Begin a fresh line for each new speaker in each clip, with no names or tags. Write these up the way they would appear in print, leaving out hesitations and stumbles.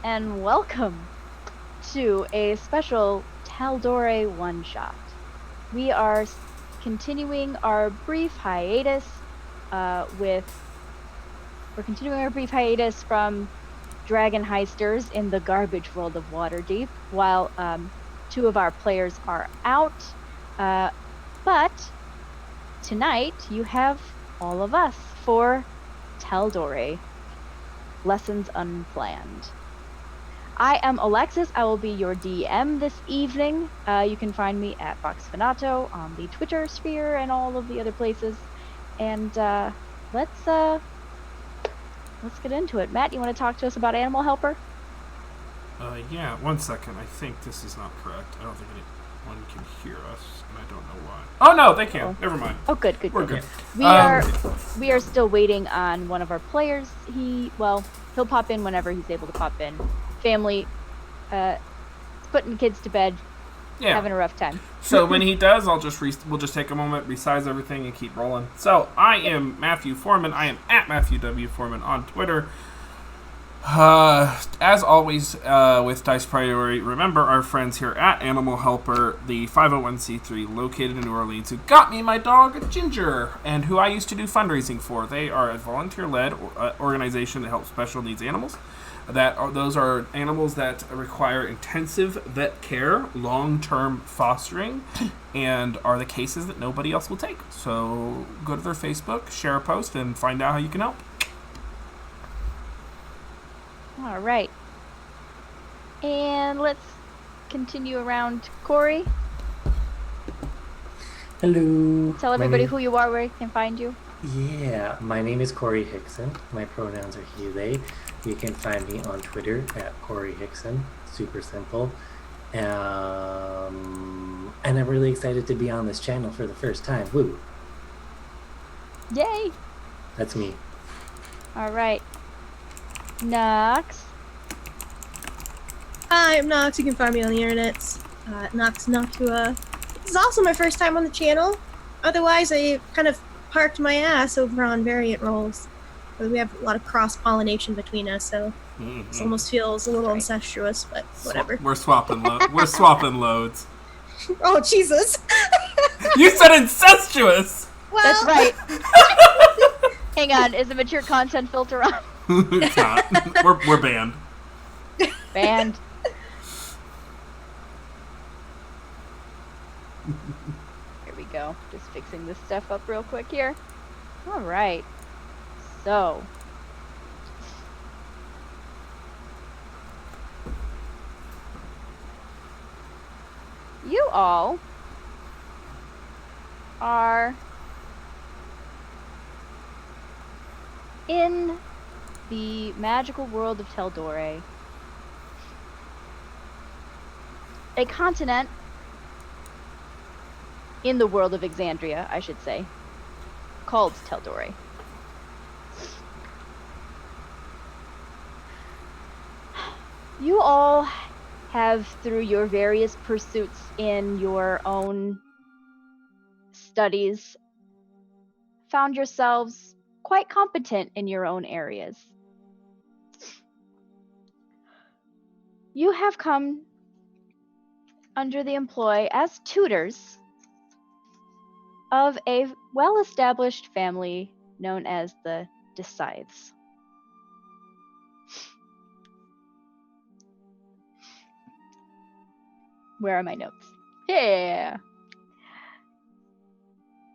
and welcome to a special Tal'Dorei one-shot. We are continuing our brief hiatus we're continuing our brief hiatus from Dragon Heisters in the garbage world of Waterdeep, while two of our players are out. But tonight you have all of us for Tal'Dorei Lessons Unplanned. I am Alexis. I will be your DM this evening. You can find me at VoxFinato on the Twitter sphere and all of the other places. And let's get into it. Matt, you want to talk to us about Animal Helper?
Yeah, 1 second. I think this is not correct. I don't think anyone can hear us, and I don't know why. Oh, no, they can. Never mind.
Oh, good.
We're good.
We are still waiting on one of our players. He'll pop in whenever he's able to pop in. Family, putting kids to bed, having a rough time.
So when he does, we'll just take a moment, resize everything, and keep rolling. So I am Matthew Foreman. I am at Matthew W. Foreman on Twitter. As always, with Dice Priority, remember our friends here at Animal Helper, the 501c3 located in New Orleans, who got me my dog Ginger, and who I used to do fundraising for. They are a volunteer-led organization that helps special needs animals. Those are animals that require intensive vet care, long-term fostering, and are the cases that nobody else will take. So go to their Facebook, share a post, and find out how you can help.
All right. And let's continue around. Corey?
Hello.
Tell everybody who you are, where they can find you.
Yeah, my name is Corey Hickson. My pronouns are he, they. You can find me on Twitter at Corey Hickson. Super simple. And I'm really excited to be on this channel for the first time. Woo.
Yay.
That's me.
All right. Nox.
Hi, I'm Nox. You can find me on the internet. Nox Noctua. This is also my first time on the channel. Otherwise, I kind of parked my ass over on variant roles. We have a lot of cross-pollination between us, so this almost feels a little incestuous, but whatever.
We're swapping we're swapping loads.
Oh, Jesus.
You said incestuous!
Well,
That's right. Hang on, is the mature content filter on?
It's not. We're banned.
Banned. Here we go. Just fixing this stuff up real quick here. All right. So. You all are in the magical world of Tal'Dorei, a continent in the world of Exandria, I should say, called Tal'Dorei. You all have, through your various pursuits in your own studies, found yourselves quite competent in your own areas. You have come under the employ as tutors of a well-established family known as the Decides. Where are my notes? Yeah.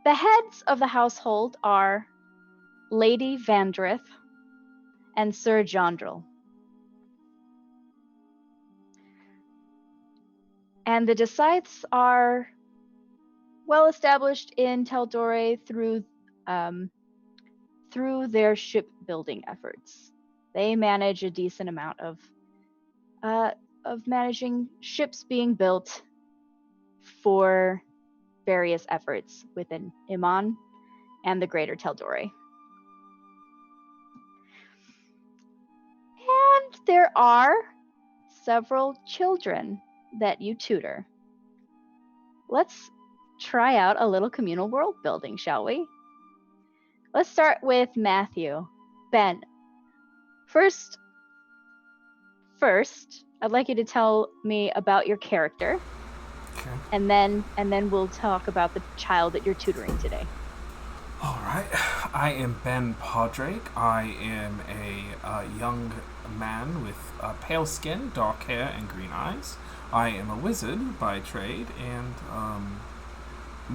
The heads of the household are Lady Vandrith and Sir Jondrel. And the Decides are well established in Tal'Dorei through their shipbuilding efforts. They manage a decent amount of managing ships being built for various efforts within Iman and the greater Tal'Dorei. And there are several children that you tutor. Let's try out a little communal world building, shall we? Let's start with Matthew. Ben, first first, I'd like you to tell me about your character,
Okay.
and then we'll talk about the child that you're tutoring today.
All right. I am Ben Podrake. I am a young man with pale skin, dark hair, and green eyes. I am a wizard by trade, and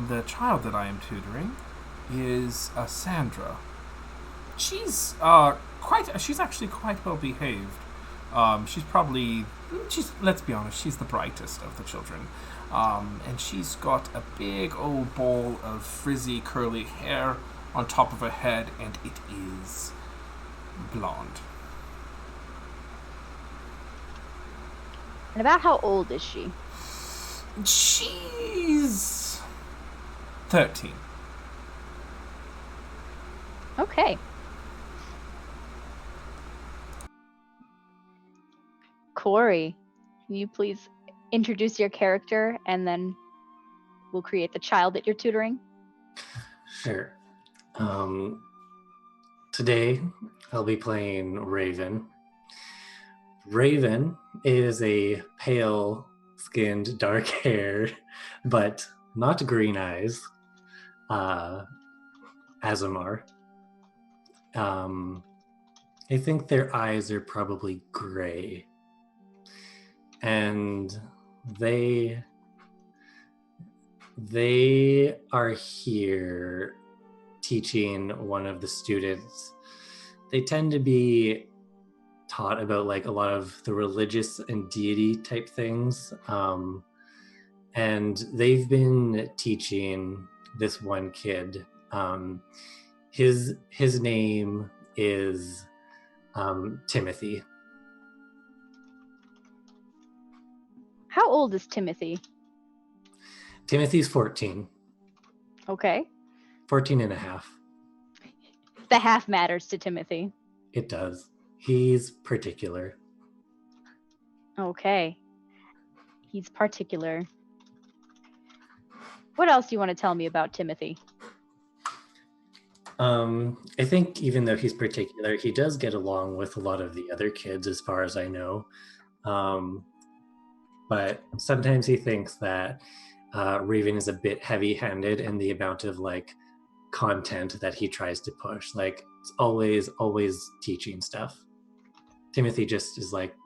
the child that I am tutoring is Sandra. She's she's actually quite well behaved. Let's be honest, she's the brightest of the children. And she's got a big old ball of frizzy, curly hair on top of her head, and it is blonde.
And about how old is she?
She's 13.
Okay. Corey, can you please introduce your character, and then we'll create the child that you're tutoring?
Sure. Today, I'll be playing Raven. Raven is a pale-skinned, dark-haired, but not green eyes, Azamar. I think their eyes are probably gray. And they are here teaching one of the students. They tend to be taught about like a lot of the religious and deity type things, and they've been teaching this one kid. His name is Timothy.
How old is Timothy?
Timothy's 14.
Okay.
14 and a half.
The half matters to Timothy.
It does. He's particular.
Okay. He's particular. What else do you want to tell me about Timothy?
I think even though he's particular, he does get along with a lot of the other kids as far as I know. But sometimes he thinks that Raven is a bit heavy-handed in the amount of like content that he tries to push. Like it's always teaching stuff. Timothy just is like,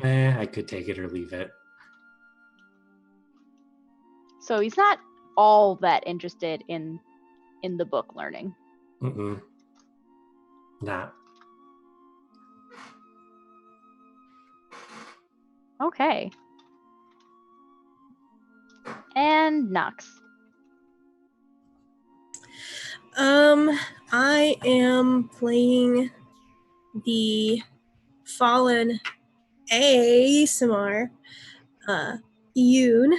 I could take it or leave it.
So he's not all that interested in the book learning.
Mm-mm. Nah.
Okay. And Nox.
I am playing the fallen ASMR, Yoon.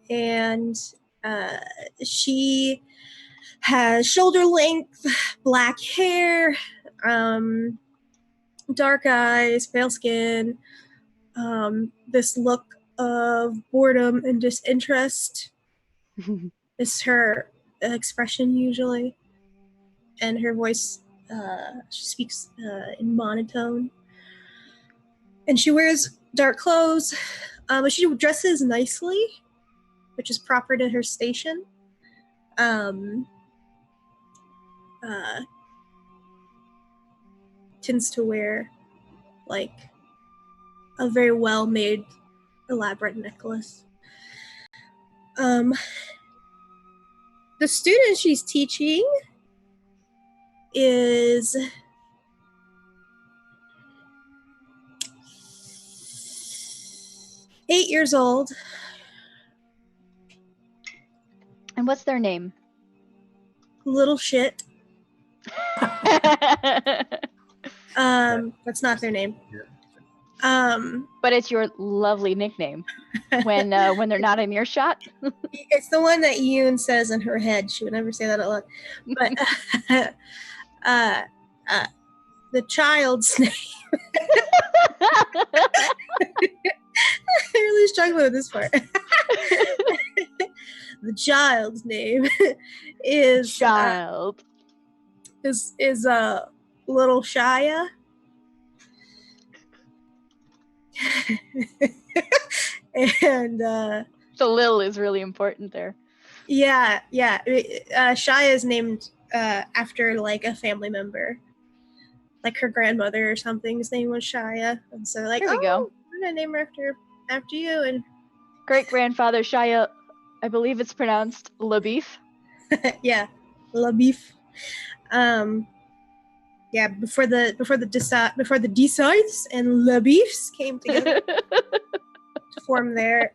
And she has shoulder length black hair, dark eyes, pale skin, this look of boredom and disinterest is her expression usually, and her voice, she speaks in monotone, and she wears dark clothes, but she dresses nicely, which is proper to her station. Tends to wear like a very well-made, elaborate necklace. The student she's teaching is eight years old.
And what's their name?
Little shit. That's not their name.
But it's your lovely nickname when they're not in earshot.
It's the one that Yoon says in her head. She would never say that out loud. But the child's name. I really struggle with this part. The child's name is
Child.
is little Shia. And
The Lil is really important there.
yeah. Shia is named after like a family member, like her grandmother or something's name was Shia, and so like,
There we go.
I'm gonna name her after you. And
Great grandfather Shia, I believe it's pronounced Labif.
yeah, La Beef. Yeah, before the Decides and La Beefs came together to form their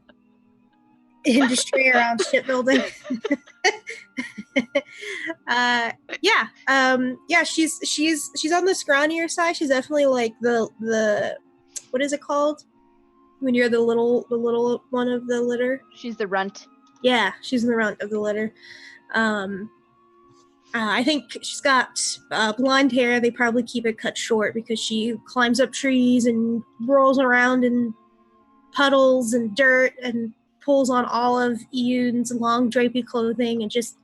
industry around shipbuilding. She's on the scrawnier side. She's definitely like the what is it called when you're the little one of the litter?
She's the runt.
Yeah, she's in the runt of the litter. I think she's got blonde hair. They probably keep it cut short because she climbs up trees and rolls around in puddles and dirt and pulls on all of Ian's long drapey clothing and just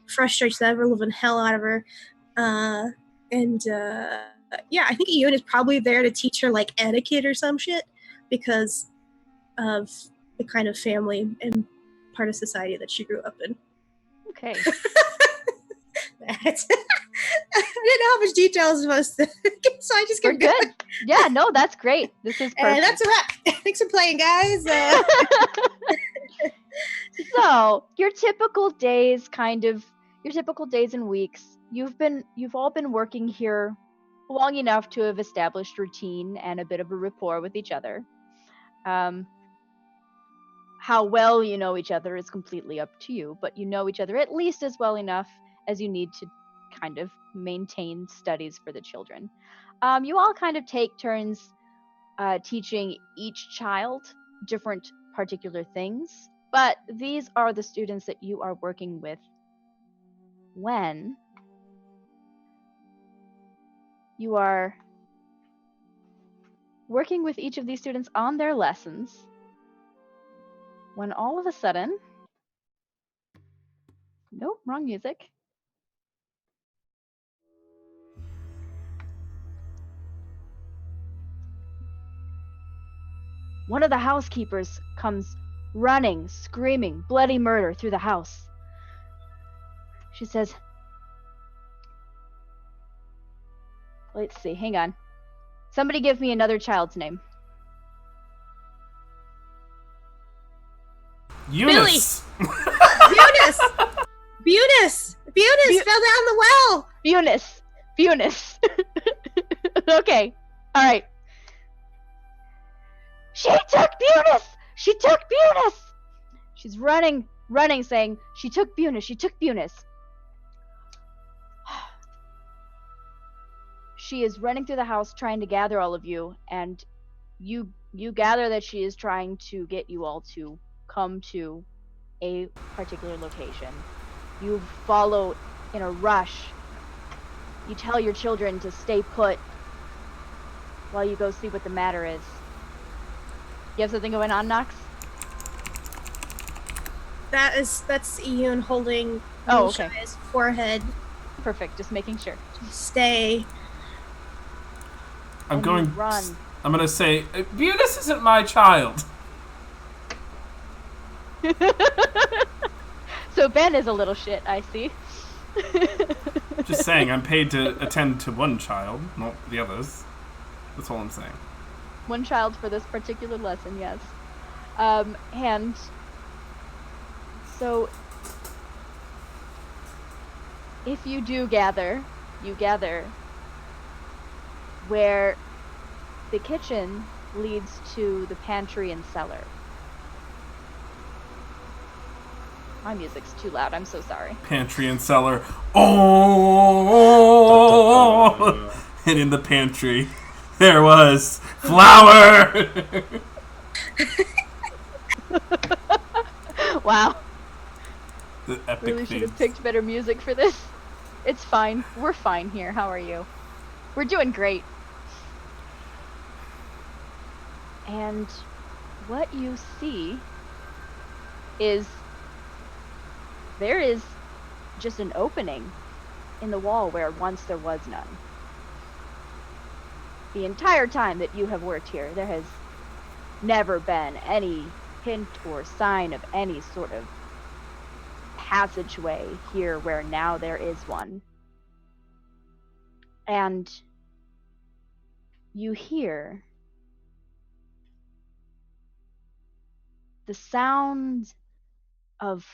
frustrates the ever-living hell out of her. I think Ian is probably there to teach her like etiquette or some shit because of the kind of family and part of society that she grew up in.
Okay.
I didn't know how much detail I was supposed to get, so I just
We're
kept going.
good. Yeah, no, that's great. This is perfect.
And that's a wrap. Thanks for playing, guys.
So, your typical days and weeks, you've all been working here long enough to have established routine and a bit of a rapport with each other. How well you know each other is completely up to you, but you know each other at least as well enough as you need to kind of maintain studies for the children. You all kind of take turns teaching each child different particular things, but these are the students that you are working with when you are working with each of these students on their lessons, when all of a sudden, nope, wrong music. One of the housekeepers comes running, screaming bloody murder through the house. She says, let's see, hang on. Somebody give me another child's name.
Eunice.
Bunis fell down the well.
Bunis. Okay, all right. She took Bunis! She's running, saying, she took Bunis. She is running through the house trying to gather all of you, and you gather that she is trying to get you all to come to a particular location. You follow in a rush. You tell your children to stay put while you go see what the matter is. You have something going on, Nox?
That's Ian holding Shia's forehead.
Perfect, just making sure.
Stay.
I'm
And
going.
you run.
I'm gonna say, Eunice isn't my child.
So Ben is a little shit, I see.
Just saying, I'm paid to attend to one child, not the others. That's all I'm saying.
One child for this particular lesson, yes. And so if you do gather, you gather where the kitchen leads to the pantry and cellar. My music's too loud, I'm so sorry.
Pantry and cellar. Oh! And in the pantry, there was flour!
Wow.
The epic
Really should have
theme.
picked better music for this. It's fine. We're fine here. How are you? We're doing great. And what you see is there is just an opening in the wall where once there was none. the entire time that you have worked here, there has never been any hint or sign of any sort of passageway here where now there is one. And you hear the sound of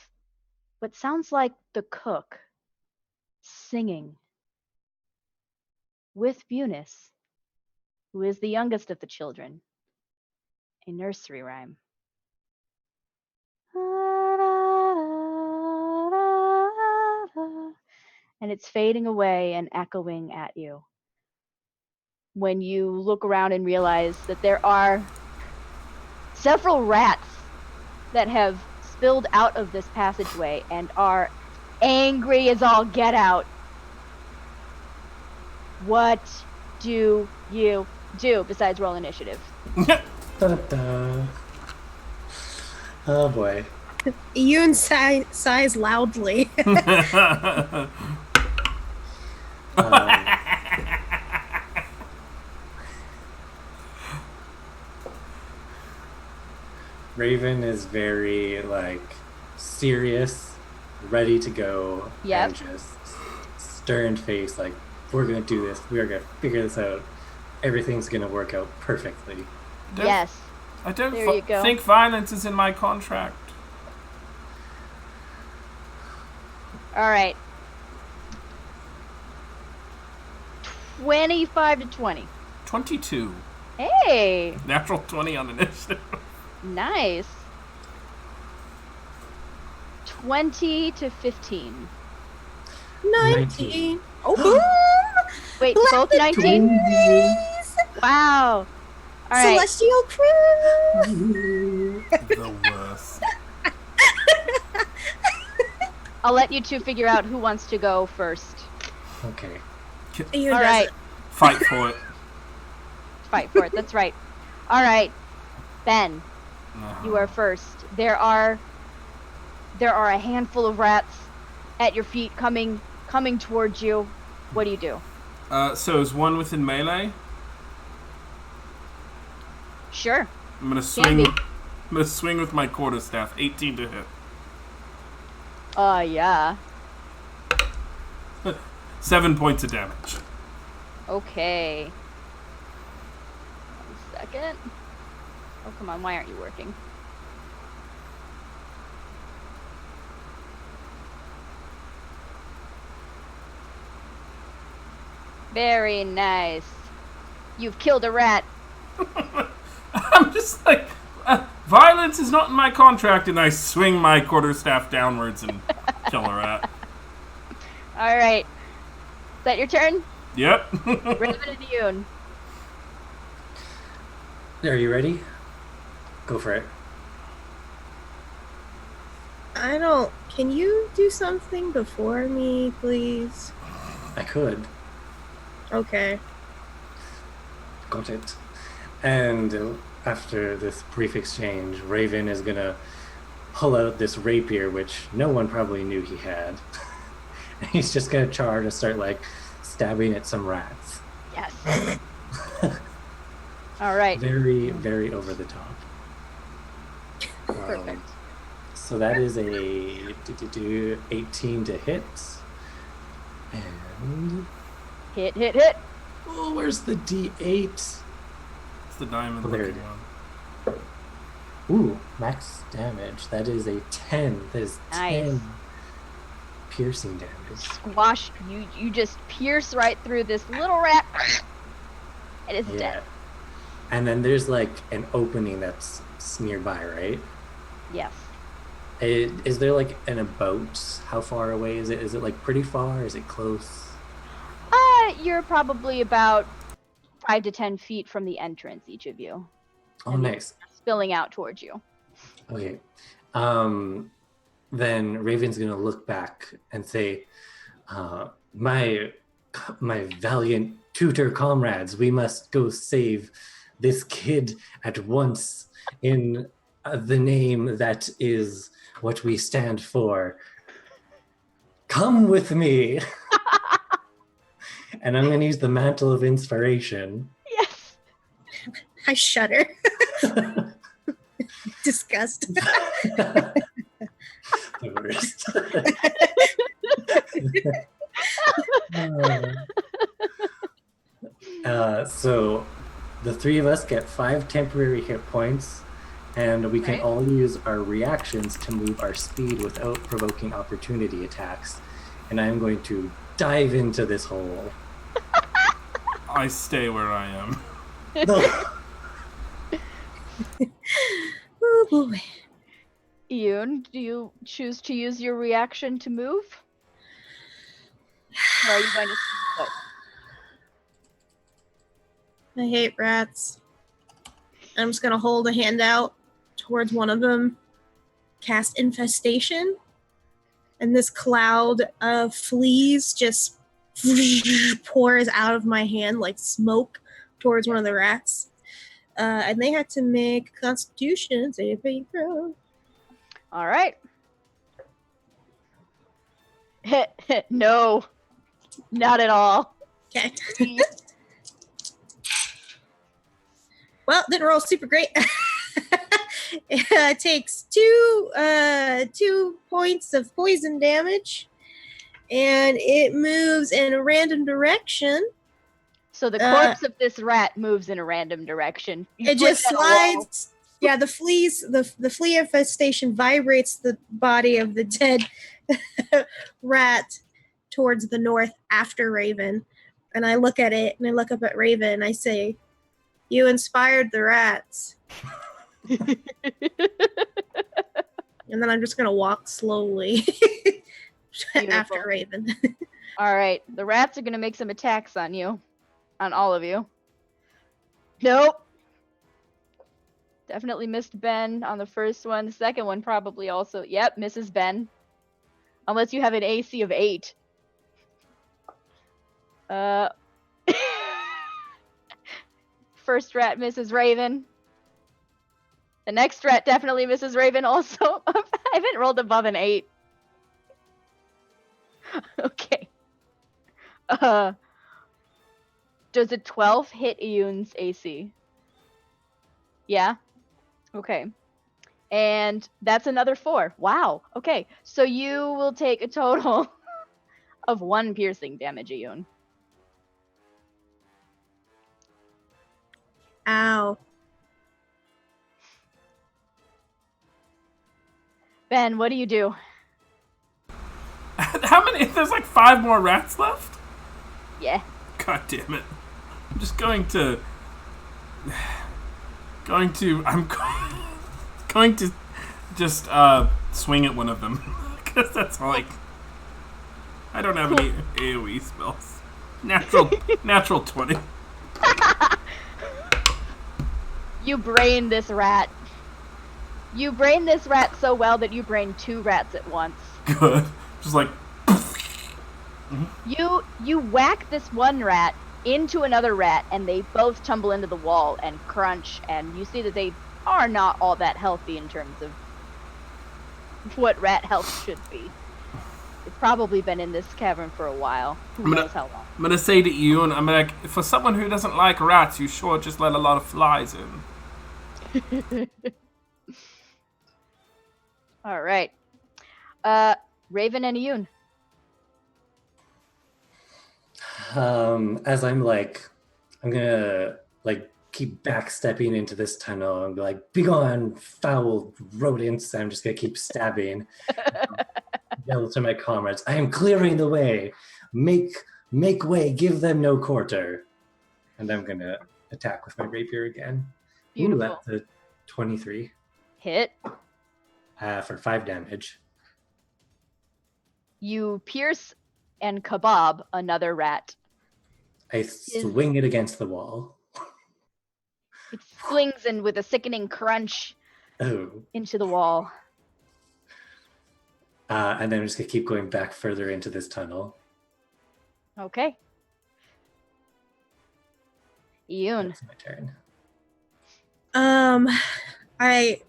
what sounds like the cook singing with Bunis, who is the youngest of the children, a nursery rhyme. And it's fading away and echoing at you when you look around and realize that there are several rats that have spilled out of this passageway and are angry as all get out. What do you do besides roll initiative?
Da-da-da. Oh boy.
Yoon sighs loudly.
Raven is very serious, ready to go,
Yep.
and just stern face, like, we're gonna do this, we're gonna figure this out, everything's gonna work out perfectly.
Yes.
I don't
There you go.
think violence is in my contract.
All right. 25 to 20.
22.
Hey,
Natural 20 on initiative.
nice. 20 to 15.
19. Oh, boom!
Wait,
Black
both
the
19?
Twins!
Wow. All right.
Celestial crew!
The worst.
I'll let you two figure out who wants to go first.
Okay.
Yoon
All
does
right.
it.
Fight for it.
Fight for it. That's right. All right. Ben, you are first. There are a handful of rats at your feet coming towards you. What do you do?
So is one within melee?
Sure.
I'm gonna
Can be.
swing with my quarterstaff. 18 to hit.
Yeah.
7 points of damage.
Okay. 1 second. Oh, come on. Why aren't you working? Very nice. You've killed a rat.
I'm just like, violence is not in my contract, and I swing my quarterstaff downwards and kill a rat.
All right. Is that your turn?
Yep.
Raven and Yoon.
Are you ready? Go for it.
Can you do something before me, please?
I could.
Okay.
Got it. And after this brief exchange, Raven is gonna pull out this rapier, which no one probably knew he had. And he's just gonna charge and start stabbing at some rats.
Yes. All right.
Very, very over the top.
Perfect.
So that is a 18 to hit. And
Hit.
oh, where's the D8?
It's the diamond
Oh, there
looking
it
one.
Ooh, max damage. That is a 10. That is
Nice.
10 piercing damage.
Squash. You just pierce right through this little rat. It is
Yeah.
dead.
And then there's an opening that's nearby, right?
Yes.
Is there an about? How far away is it? Is it pretty far? Is it close?
You're probably about 5 to 10 feet from the entrance, each of you.
Oh,
And
nice.
Spilling out towards you.
Okay. Then Raven's gonna look back and say, my valiant tutor comrades, we must go save this kid at once in the name that is what we stand for. Come with me. And I'm going to use the mantle of inspiration.
Yes.
I shudder. Disgust.
The worst. So the three of us get 5 temporary hit points, and we can
Right.
all use our reactions to move our speed without provoking opportunity attacks. And I'm going to dive into this hole.
I stay where I am.
Oh boy.
Ian, do you choose to use your reaction to move? Or are you going to stay put?
I hate rats. I'm just gonna hold a hand out towards one of them, cast infestation, and this cloud of fleas just pours out of my hand like smoke towards one of the rats. And they had to make a Constitution saving throw.
All right. No, not at all.
Okay. Well, didn't roll super great. It takes 2 points of poison damage, and it moves in a random direction.
So the corpse of this rat moves in a random direction. You
It
flip
just
at a wall.
slides. Yeah, the flea infestation vibrates the body of the dead rat towards the north after Raven. And I look at it, and I look up at Raven, and I say, "You inspired the rats." And then I'm just going to walk slowly after Raven.
All right, the rats are going to make some attacks on you. On all of you. Nope. Definitely missed Ben on the first one. The second one probably also. Yep, misses Ben. Unless you have an AC of 8. First rat misses Raven. The next rat definitely misses Raven also. I haven't rolled above an 8. Okay. Does a 12 hit Iyun's AC? Yeah? Okay. And that's another 4. Wow. Okay. So you will take a total of 1 piercing damage, Iyun.
Ow.
Ben, what do you do?
How many? There's like 5 more rats left?
Yeah.
God damn it. I'm just going to just swing at one of them. Because that's like, I don't have any AoE spells. Natural 20.
You brain this rat. You brain this rat so well that you brain 2 rats at once.
Good. Just like,
You whack this one rat into another rat, and they both tumble into the wall and crunch, and you see that they are not all that healthy in terms of what rat health should be. They've probably been in this cavern for a while. Who knows how long.
I'm gonna say to you, and I'm like, for someone who doesn't like rats, you sure just let a lot of flies in.
All right. Raven and Iyun.
As I'm gonna keep backstepping into this tunnel and be like, "Begone, foul rodents!" I'm just gonna keep stabbing. Yell to my comrades, "I am clearing the way. Make way. Give them no quarter." And I'm gonna attack with my rapier again.
Beautiful.
Ooh, that's a 23
Hit.
for 5 damage.
You pierce and kebab another rat.
I swing it against the wall.
It slings in with a sickening crunch
Oh.
into the wall.
And then I'm just gonna keep going back further into this tunnel.
Okay. Iyun.
That's my turn.
I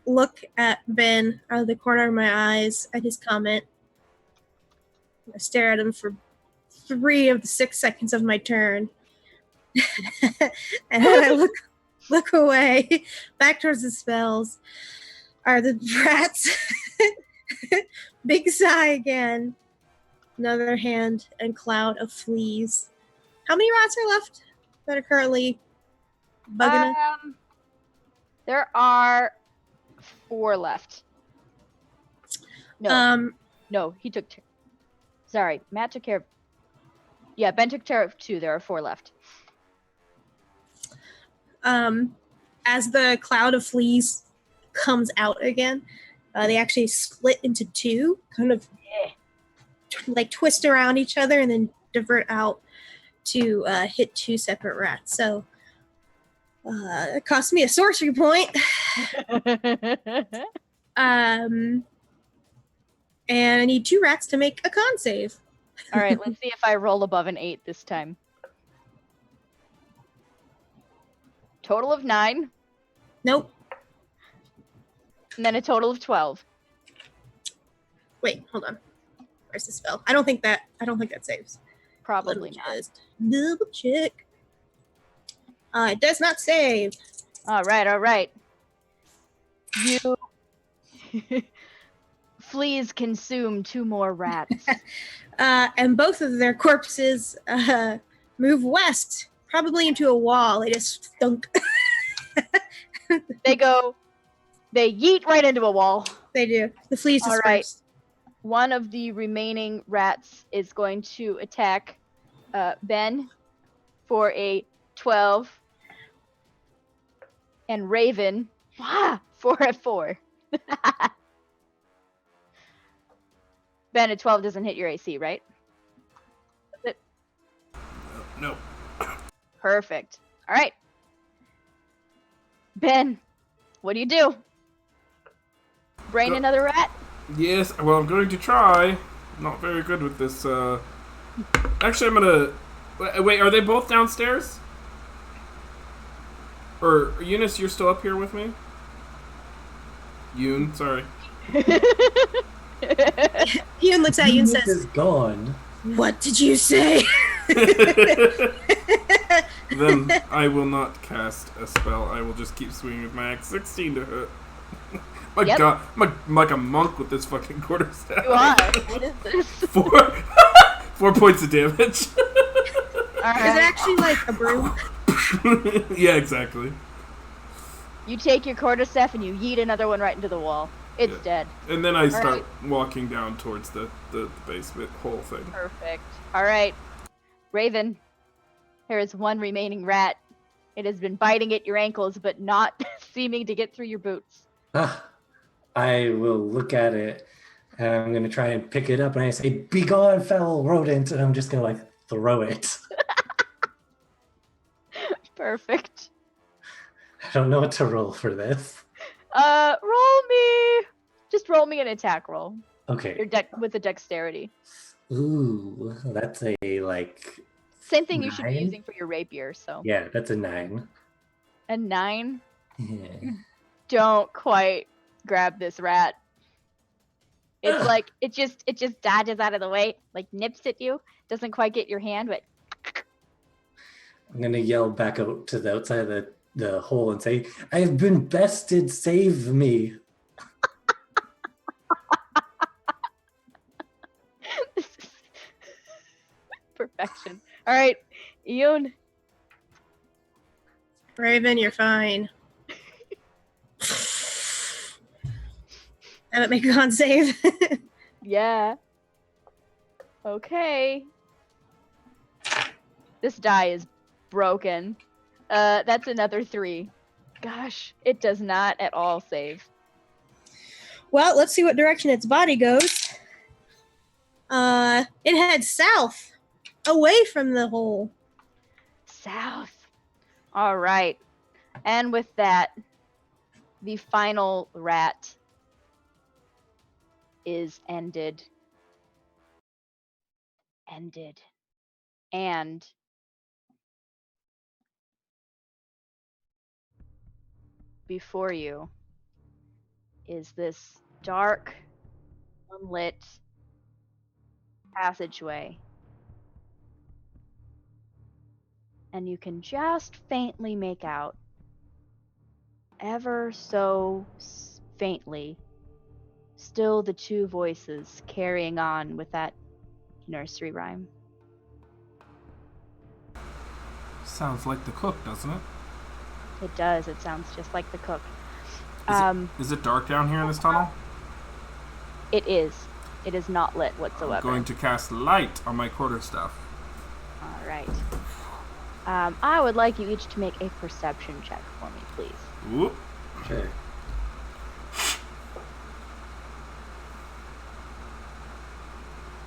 look at Ben out of the corner of my eyes at his comment. I stare at him for 3 of the 6 seconds of my turn. And then I look away, back towards the spells. Are the rats? Big sigh again. Another hand and cloud of fleas. How many rats are left that are currently bugging us?
There are 4 left. No, no, he took. Sorry, Matt took care of. Yeah, Ben took care of 2. There are 4 left.
As the cloud of fleas comes out again, they actually split into 2, kind of like twist around each other and then divert out to hit 2 separate rats. So it cost me a sorcery point. And I need 2 rats to make a con save.
All right, let's see if I roll above an 8 this time. Total of 9.
Nope.
And then a total of 12.
Wait, hold on. Where's the spell? I don't think that saves.
Probably not.
Just double check. It does not save.
All right. You fleas consume 2 more rats.
And both of their corpses move west, probably into a wall. They just thunk.
They yeet right into a wall.
They do. The fleas disperse.
All right. One of the remaining rats is going to attack Ben for a 12. And Raven for a 4. Ben, a 12 doesn't hit your AC, right?
No.
Perfect. All right. Ben, what do you do? Brain another rat?
Yes, well, I'm going to try. Not very good with this. Actually, I'm gonna... Wait, are they both downstairs? Or, Eunice, you're still up here with me? Yoon, sorry.
Yoon looks at you and
Eunice
says,
is gone.
"What did you say?"
Then I will not cast a spell. I will just keep swinging with my axe. 16 to hit. My
Yep.
God, I'm like a monk with this fucking quarterstaff.
You are. What is this?
4 points of damage.
Is it actually like a broom?
Yeah, exactly.
You take your quarterstaff and you yeet another one right into the wall. It's dead.
And then I start walking down towards the basement whole thing.
Perfect. All right. Raven, there is one remaining rat. It has been biting at your ankles, but not seeming to get through your boots.
I will look at it, and I'm going to try and pick it up, and I say, "Begone, foul rodent," and I'm just going to, like, throw it.
Perfect.
I don't know what to roll for this.
Just roll me an attack roll.
Okay.
With a dexterity.
Ooh, that's a, like...
Same thing you should be
9?
using for your rapier, so.
Yeah, that's a 9.
A 9?
Yeah.
Don't quite grab this rat. It's like it just dodges out of the way, like nips at you. Doesn't quite get your hand, but
I'm going to yell back out to the outside of the hole and say, "I've been bested, save me."
this is perfection. All right, Yoon.
Raven, you're fine. Have it make a con save.
Yeah. Okay. This die is broken. That's another 3. Gosh, it does not at all save.
Well, let's see what direction its body goes. It heads south, away from the hole.
South. All right. And with that, the final rat is ended. And before you is this dark, unlit passageway. and you can just faintly make out, ever so faintly, still the two voices carrying on with that nursery rhyme.
Sounds like the cook, doesn't it?
It does. It sounds just like the cook.
Is it dark down here in this tunnel?
It is. It is not lit whatsoever.
I'm going to cast light on my quarterstaff.
All right. I would like you each to make a perception check for me, please.
Ooh.
Sure.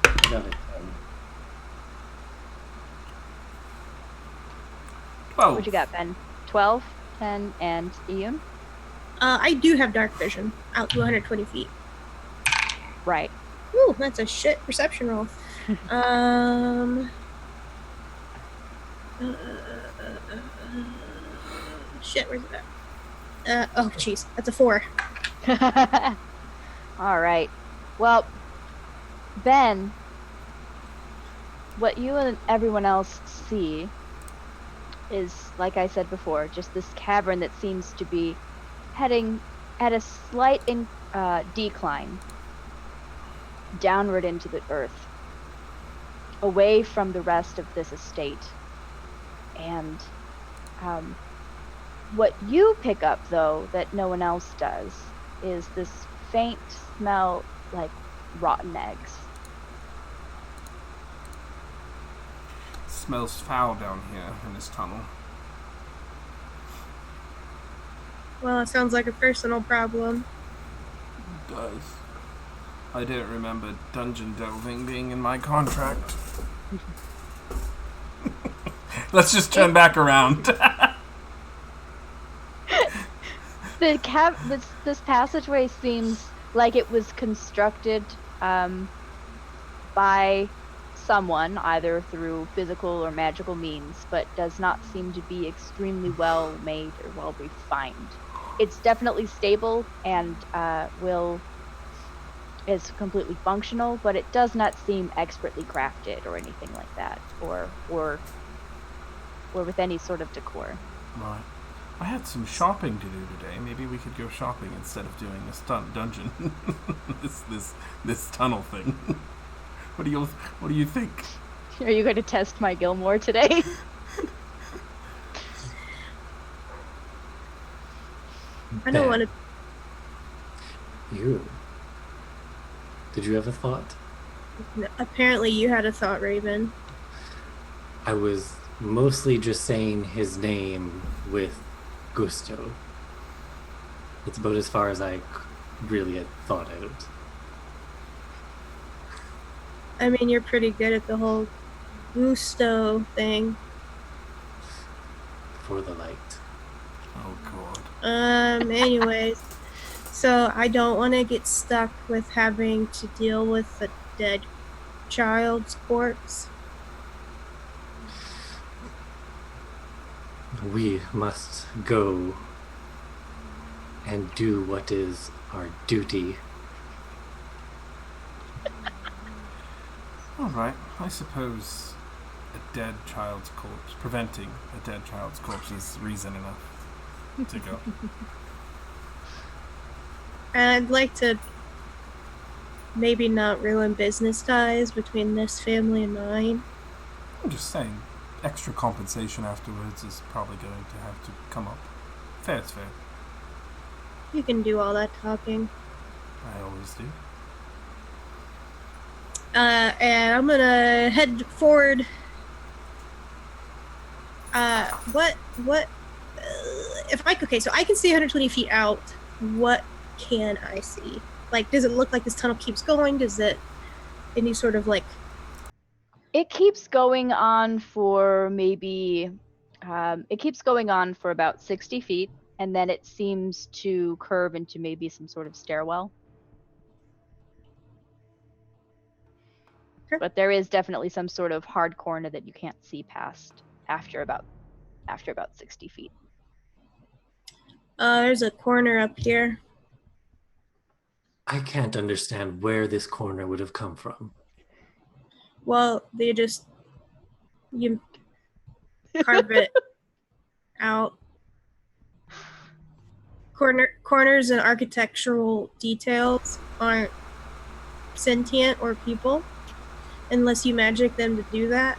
I got it.
12.
What you got, Ben? 12, 10, and Ian?
I do have dark vision out to 120 feet.
Right.
Ooh, that's a shit perception roll. Shit, where's it at? Oh, jeez, that's a 4.
All right. Well, Ben, what you and everyone else see is, like I said before, just this cavern that seems to be heading at a slight decline downward into the earth, away from the rest of this estate. And what you pick up, though, that no one else does, is this faint smell like rotten eggs.
Smells foul down here in this tunnel.
Well, it sounds like a personal problem.
It does. I don't remember dungeon delving being in my contract. Let's just turn back around.
This passageway seems like it was constructed by someone, either through physical or magical means, but does not seem to be extremely well made or well refined. It's definitely stable and is completely functional, but it does not seem expertly crafted or anything like that, or with any sort of decor.
Right. I had some shopping to do today. Maybe we could go shopping instead of doing this dungeon, this tunnel thing. What do you think?
Are you going to test my Gilmore today?
I don't want to.
You. Did you have a thought?
Apparently, you had a thought, Raven.
I was mostly just saying his name with gusto. That's about as far as I really had thought out.
I mean, you're pretty good at the whole gusto thing.
For the light.
Oh god.
Anyways, so I don't want to get stuck with having to deal with a dead child's corpse.
We must go and do what is our duty.
Alright, I suppose preventing a dead child's corpse is reason enough to go.
And I'd like to maybe not ruin business ties between this family and mine.
I'm just saying, extra compensation afterwards is probably going to have to come up. Fair's fair.
You can do all that talking.
I always do.
And I'm gonna head forward. Okay, so I can see 120 feet out. What can I see? Like, does it look like this tunnel keeps going? Does it any sort of like?
It keeps going on for maybe, it keeps going on for about 60 feet, and then it seems to curve into maybe some sort of stairwell.
Okay.
But there is definitely some sort of hard corner that you can't see past after about 60 feet.
There's a corner up here.
I can't understand where this corner would have come from.
Well, carve it out. Corners and architectural details aren't sentient or people unless you magic them to do that.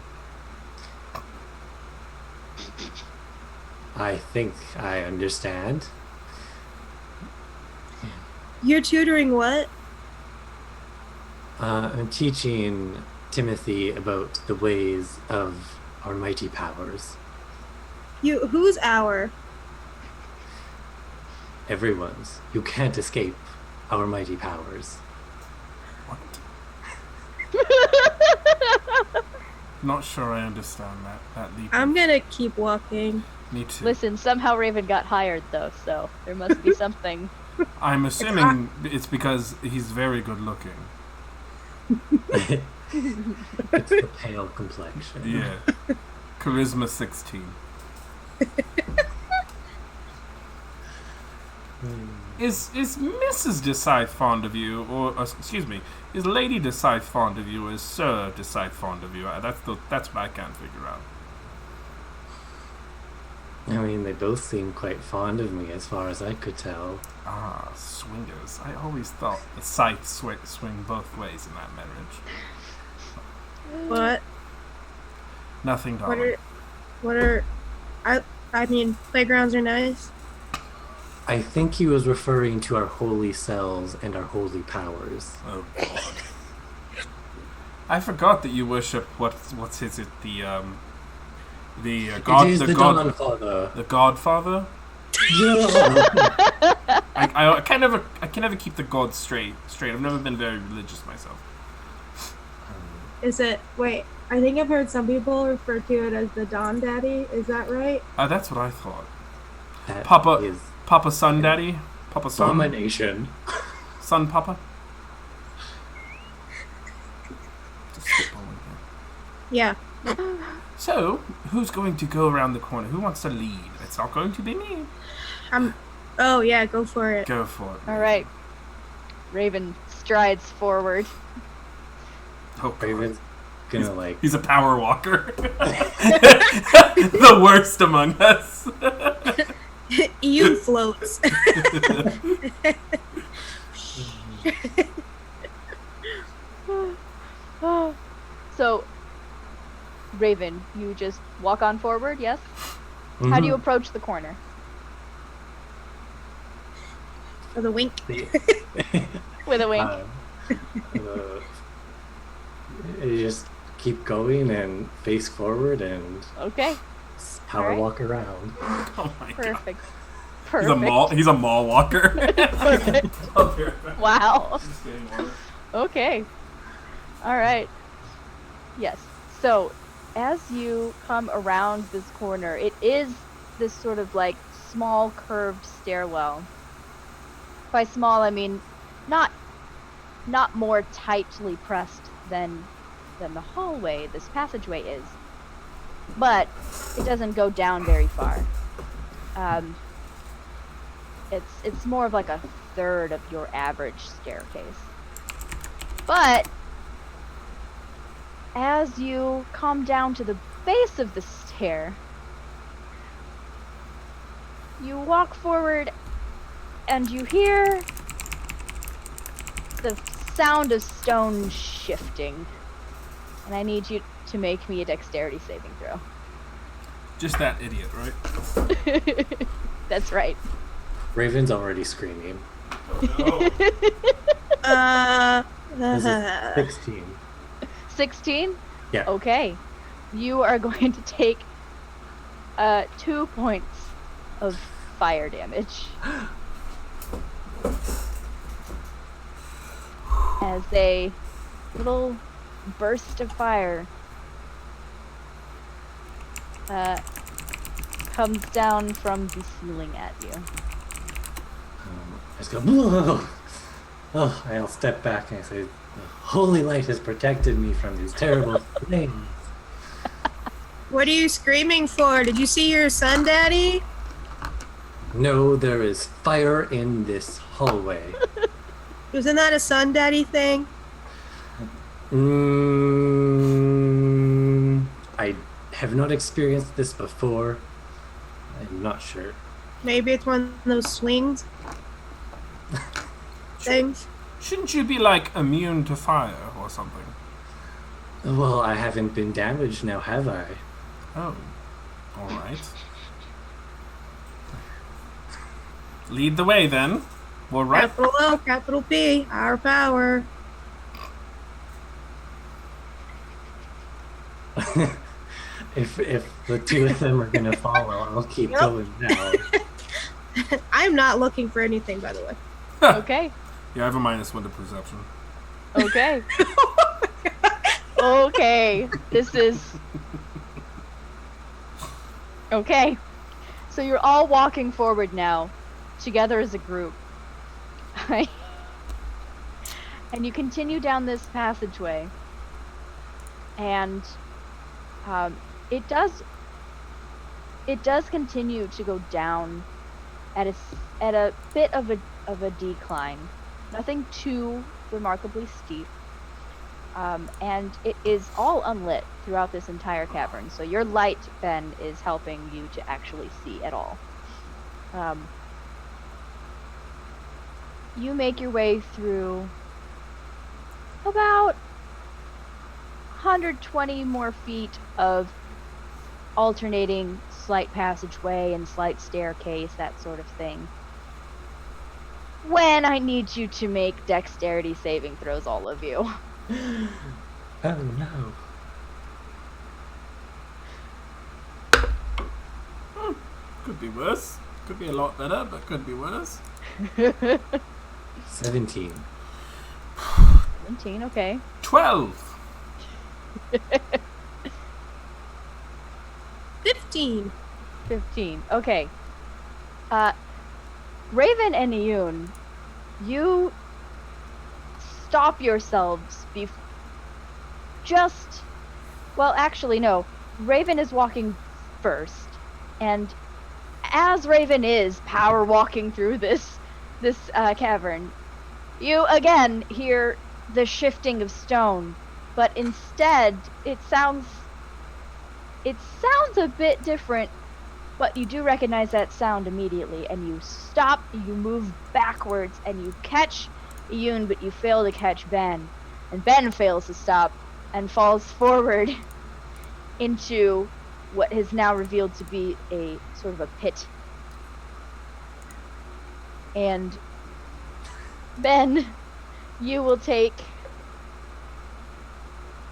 I think I understand.
You're tutoring what?
I'm teaching Timothy about the ways of our mighty powers.
Who's our?
Everyone's. You can't escape our mighty powers.
What? Not sure I understand that leap.
I'm gonna keep walking.
Me too.
Listen, somehow Raven got hired though, so there must be something.
I'm assuming it's because he's very good looking.
It's the pale complexion.
Yeah. Charisma 16. Is Mrs. Decide fond of you, or excuse me, is Lady Decide fond of you, or is Sir Decide fond of you? That's what I can't figure out.
I mean, they both seem quite fond of me, as far as I could tell.
Ah, swingers. I always thought the scythe swing both ways in that marriage.
What?
Nothing, darling.
I mean, playgrounds are nice.
I think he was referring to our holy cells and our holy powers.
Oh God! I forgot that you worship what's it the god
It is the Godfather.
the Godfather. I can never keep the gods straight. I've never been very religious myself.
Is it? Wait, I think I've heard some people refer to it as the Don Daddy. Is that right?
That's what I thought.
That
Papa,
is
Papa Son Daddy, Papa Son,
abomination.
Son Papa. Just spitballing here.
Yeah.
So, who's going to go around the corner? Who wants to lead? It's not going to be me.
Oh yeah, go for it.
Go for it.
All right. Raven strides forward.
Oh, God.
Raven's gonna like.
He's a power walker. The worst among us.
You floats.
So, Raven, you just walk on forward, yes? How do you approach the corner?
For the wink.
With a wink.
You just keep going and face forward and
Okay.
power
Alright.
walk around.
Oh my God.
Perfect.
He's a mall walker.
Perfect. Wow.
Just getting water.
Okay. All right. Yes. So, as you come around this corner, it is this sort of like small curved stairwell. By small, I mean not more tightly pressed than the hallway this passageway is, but it doesn't go down very far. It's more of like a third of your average staircase. But as you come down to the base of the stair, you walk forward and you hear the sound of stone shifting. And I need you to make me a dexterity saving throw.
Just that idiot, right?
That's right.
Raven's already screaming. This is 16.
16?
Yeah.
Okay. You are going to take 2 points of fire damage. As a little burst of fire comes down from the ceiling at you.
I just go, whoa! Oh, I'll step back and I say, the holy light has protected me from these terrible things.
What are you screaming for? Did you see your son, Daddy?
No, there is fire in this hallway.
Wasn't that a son, Daddy thing?
I have not experienced this before. I'm not sure.
Maybe it's one of those swings things.
Shouldn't you be, like, immune to fire or something?
Well, I haven't been damaged now, have I?
Oh. Alright. Lead the way, then. We're right.
Capital O, capital P, our power.
If the two of them are gonna follow, I'll keep
Yep.
going now.
I'm not looking for anything, by the way.
Okay.
Yeah, I have a -1 to perception.
Okay. Okay. This is. Okay. So you're all walking forward now, together as a group. And you continue down this passageway. And it does continue to go down at a bit of a decline. Nothing too remarkably steep. And it is all unlit throughout this entire cavern. So your light, Ben, is helping you to actually see at all. You make your way through about 120 more feet of alternating slight passageway and slight staircase, that sort of thing. When I need you to make dexterity saving throws, all of you.
Oh no.
Could be worse. Could be a lot better, but could be worse.
17.
17, okay.
12.
15.
15, okay. Raven and Iyun, you stop yourselves well, actually, no. Raven is walking first, and as Raven is power walking through this cavern, you again hear the shifting of stone, but instead it sounds a bit different, but you do recognize that sound immediately, and you stop, you move backwards, and you catch Iyun, but you fail to catch Ben, and Ben fails to stop and falls forward into what is now revealed to be a sort of a pit. And Ben, you will take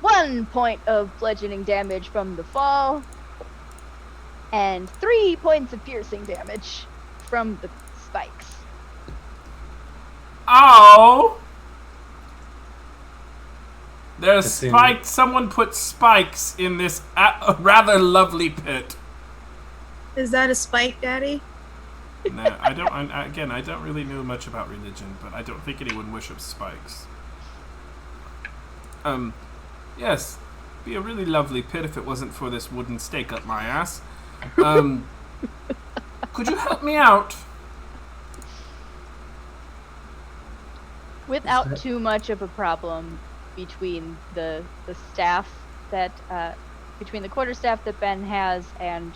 1 point of bludgeoning damage from the fall, and 3 points of piercing damage from the spikes.
Ow! There's
Assume-
spikes. Someone put spikes in this rather lovely pit.
Is that a spike, Daddy?
No, I don't. I don't really know much about religion, but I don't think anyone worships spikes. Yes, be a really lovely pit if it wasn't for this wooden stake up my ass. Could you help me out?
Without too much of a problem between the staff that between the quarterstaff that Ben has and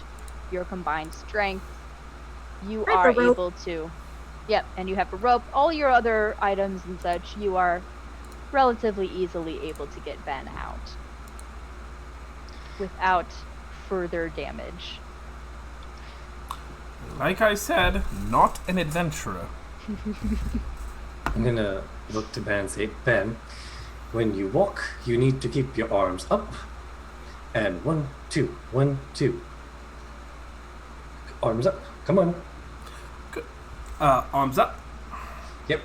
your combined strength, you
I have
are
a rope.
able to. Yep, and you have a rope. All your other items and such, you are relatively easily able to get Ben out without further damage.
Like I said, not an adventurer.
I'm gonna look to Ben and say, Ben, when you walk, you need to keep your arms up. And 1, 2, 1, 2. Arms up. Come on.
Arms up.
Yep.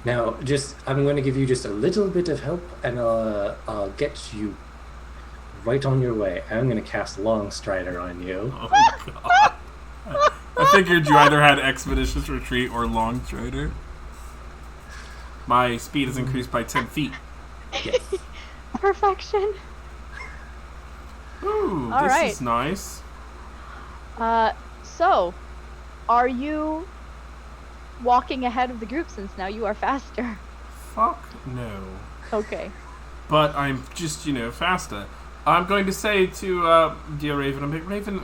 Now, I'm going to give you just a little bit of help, and I'll get you right on your way. I'm going to cast Long Strider on you.
Oh god. I figured you either had Expeditious Retreat or Long Strider. My speed is increased by 10 feet.
Yes.
Perfection.
Ooh,
All
this
right.
is nice.
So, are you walking ahead of the group since now you are faster?
Fuck no.
Okay.
But I'm just, faster. I'm going to say to dear Raven, Raven,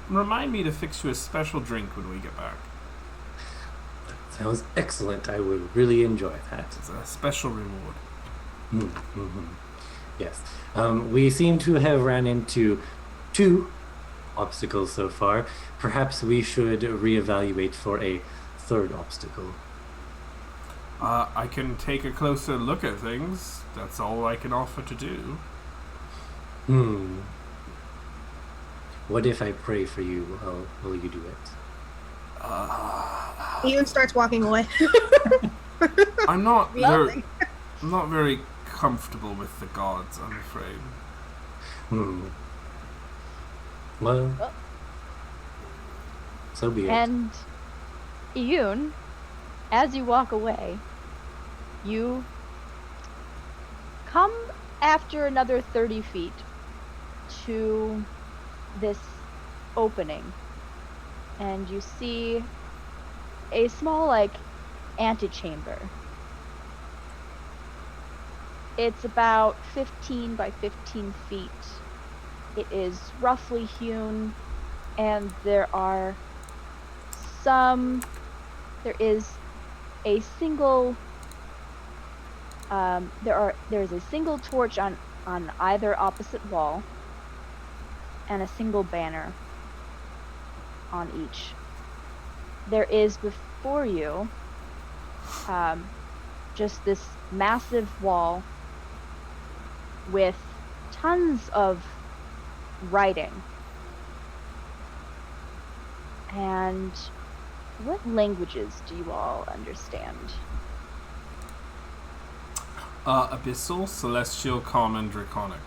remind me to fix you a special drink when we get back.
Sounds excellent. I would really enjoy that.
It's a special reward.
Mm-hmm. Yes. We seem to have ran into 2 obstacles so far. Perhaps we should reevaluate for a 3rd obstacle.
I can take a closer look at things. That's all I can offer to do.
What if I pray for you? Will you do it?
Ian starts walking away.
I'm not
We all
very comfortable with the gods, I'm afraid.
Well, so be it.
And Iyun, as you walk away, you come after another 30 feet to this opening, and you see a small, antechamber. It's about 15 by 15 feet. It is roughly hewn, and there is a single there's a single torch on either opposite wall, and a single banner on each. There is before you just this massive wall with tons of writing. And what languages do you all understand?
Abyssal, Celestial, Common, Draconic.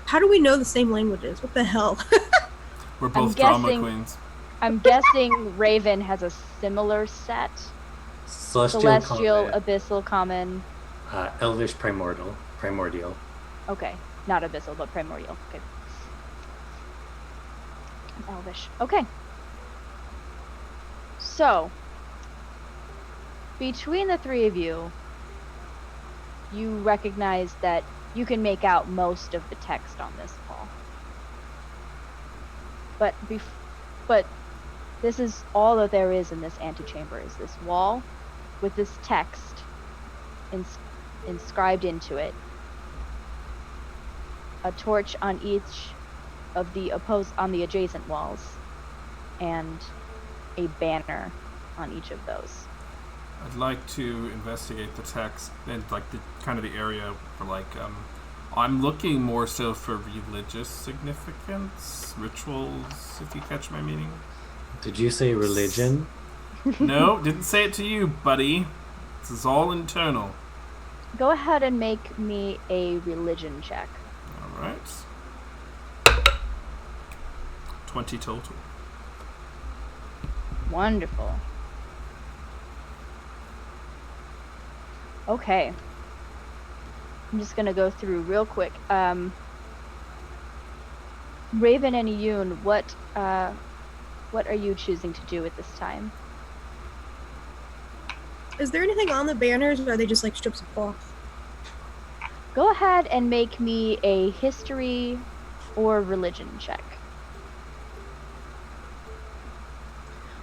How do we know the same languages? What the hell?
We're both
guessing-
drama queens.
I'm guessing Raven has a similar set. Celestial,
Common,
Abyssal, Common.
Elvish, Primordial.
Okay, not Abyssal, but Primordial. Okay. Elvish. Okay. So, between the 3 of you, you recognize that you can make out most of the text on this wall. But this is all that there is in this antechamber, is this wall with this text inscribed into it. A torch on each of the adjacent walls, and a banner on each of those.
I'd like to investigate the text and the area for I'm looking more so for religious significance, rituals, if you catch my meaning.
Did you say religion?
No, didn't say it to you, buddy. This is all internal.
Go ahead and make me a religion check.
All right. 20 total.
Wonderful. Okay. I'm just gonna go through real quick. Raven and Iyun, what are you choosing to do at this time?
Is there anything on the banners, or are they just like strips of cloth?
Go ahead and make me a history or religion check.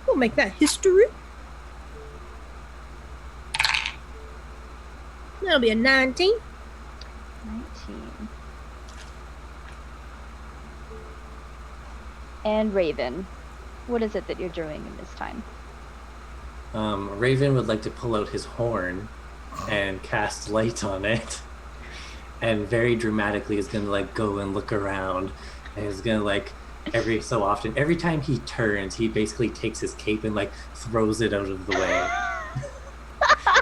We'll make that history. That'll be a 19.
19. And Raven, what is it that you're doing in this time?
Raven would like to pull out his horn and cast light on it, and very dramatically is gonna go and look around, and is gonna every so often, every time he turns, he basically takes his cape and throws it out of the way,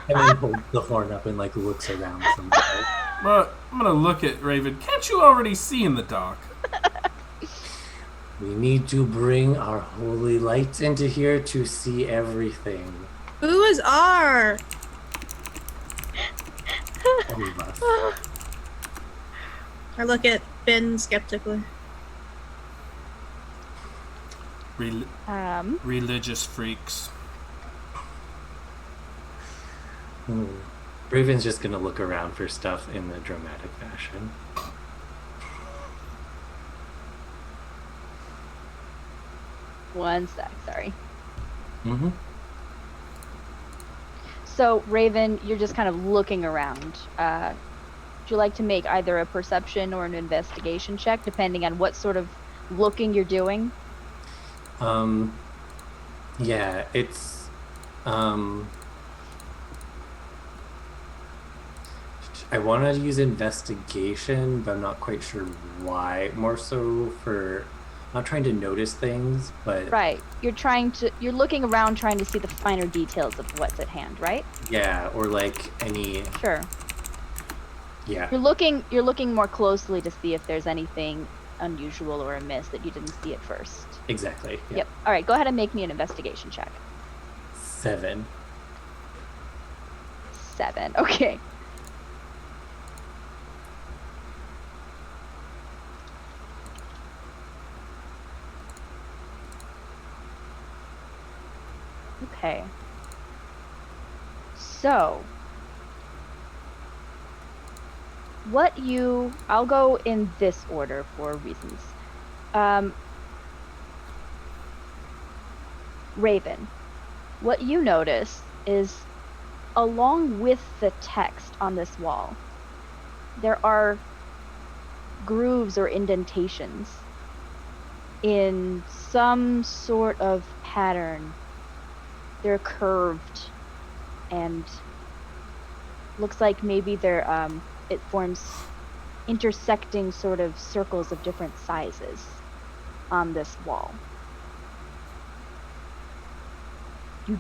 and then holds the horn up and looks around somewhere.
Well, I'm gonna look at Raven. Can't you already see in the dark?
We need to bring our holy lights into here to see everything.
Who is R?
All of us.
I look at Ben skeptically.
Religious freaks.
Raven's just gonna look around for stuff in the dramatic fashion.
One sec, sorry.
Mm-hmm.
So, Raven, you're just kind of looking around. Would you like to make either a perception or an investigation check, depending on what sort of looking you're doing?
Yeah, it's I want to use investigation, but I'm not quite sure why. More so for not trying to notice things, but
Right. You're looking around trying to see the finer details of what's at hand, right?
yeah, or like any
Sure.
yeah.
You're looking more closely to see if there's anything unusual or amiss that you didn't see at first.
Exactly. Yeah.
Yep. All right, go ahead and make me an investigation check.
7.
7. Okay. Okay. So, I'll go in this order for reasons. Raven, what you notice is along with the text on this wall, there are grooves or indentations in some sort of pattern. They're curved and looks like maybe it forms intersecting sort of circles of different sizes on this wall. You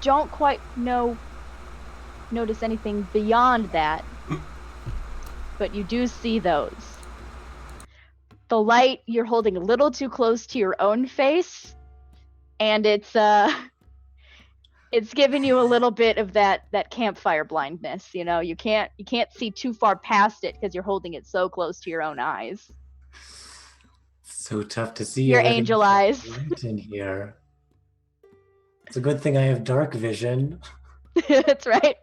don't quite notice anything beyond that, but you do see those. The light you're holding a little too close to your own face, and it's giving you a little bit of that campfire blindness. You can't see too far past it because you're holding it so close to your own eyes.
So tough to see
Your
everything
angel eyes.
right in here. It's a good thing I have dark vision.
That's right.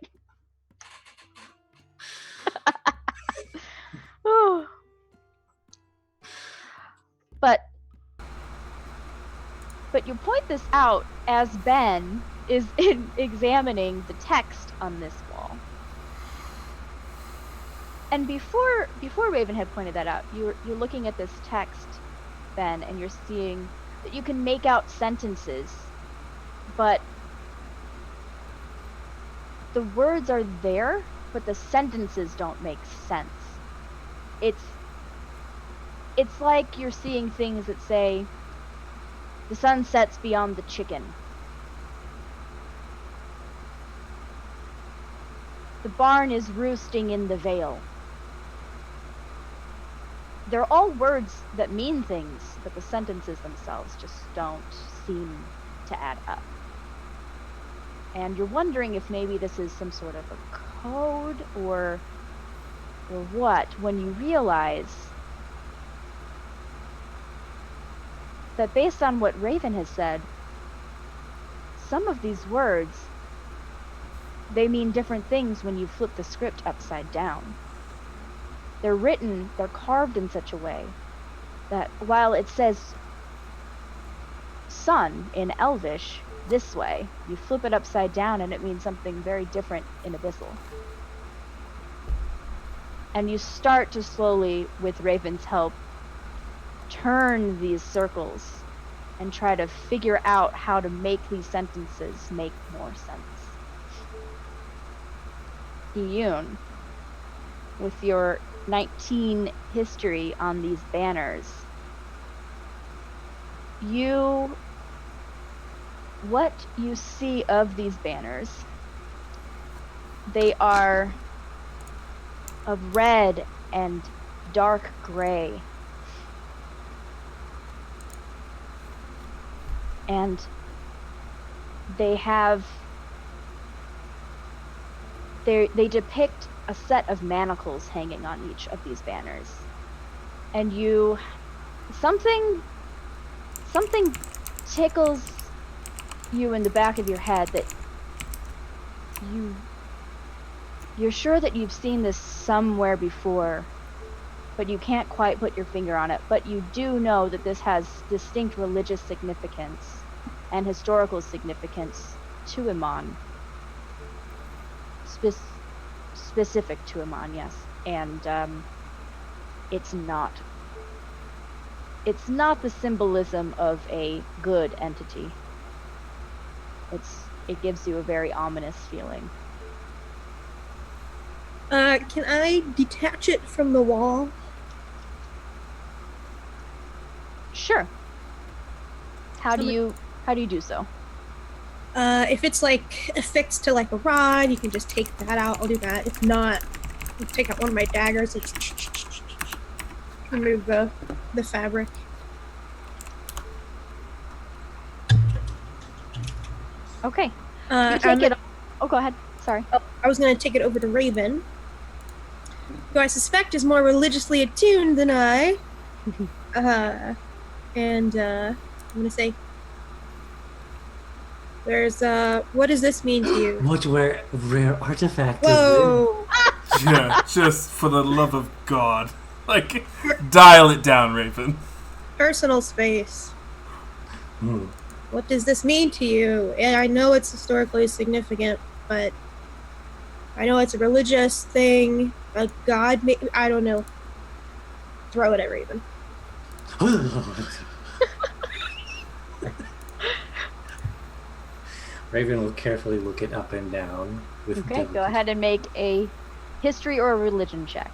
But you point this out as Ben is examining the text on this wall. And before Raven had pointed that out, you're looking at this text, Ben, and you're seeing that you can make out sentences, but the words are there, but the sentences don't make sense. It's like you're seeing things that say, "The sun sets beyond the chicken. The barn is roosting in the vale." They're all words that mean things, but the sentences themselves just don't seem to add up. And you're wondering if maybe this is some sort of a code or what, when you realize that based on what Raven has said, some of these words, they mean different things when you flip the script upside down. They're carved in such a way that while it says sun in Elvish this way, you flip it upside down and it means something very different in Abyssal. And you start to slowly, with Raven's help, turn these circles and try to figure out how to make these sentences make more sense. Iyun, with your 19 history on these banners, what you see of these banners, they are of red and dark gray. And they depict a set of manacles hanging on each of these banners. And something tickles you in the back of your head that you're sure that you've seen this somewhere before, but you can't quite put your finger on it. But you do know that this has distinct religious significance and historical significance to Iman. Specific to Iman, yes. And it's not the symbolism of a good entity. It gives you a very ominous feeling.
Can I detach it from the wall?
Sure. How do you do so?
If it's like affixed to like a rod, you can just take that out. I'll do that. If not, I'll take out one of my daggers and just remove the fabric.
Okay. You take it. Oh, go ahead. Sorry.
Oh, I was going to take it over to Raven, who I suspect is more religiously attuned than I. And I'm going to say, what does this mean to you?
What rare artifact
Whoa!
Yeah, just for the love of God. Like, dial it down, Raven.
Personal space.
is it?
What does this mean to you? And I know it's historically significant, but I know it's a religious thing. A god, I don't know. Throw it at Raven.
Raven will carefully look it up and down. With
Okay, go ahead and make a history or a religion check.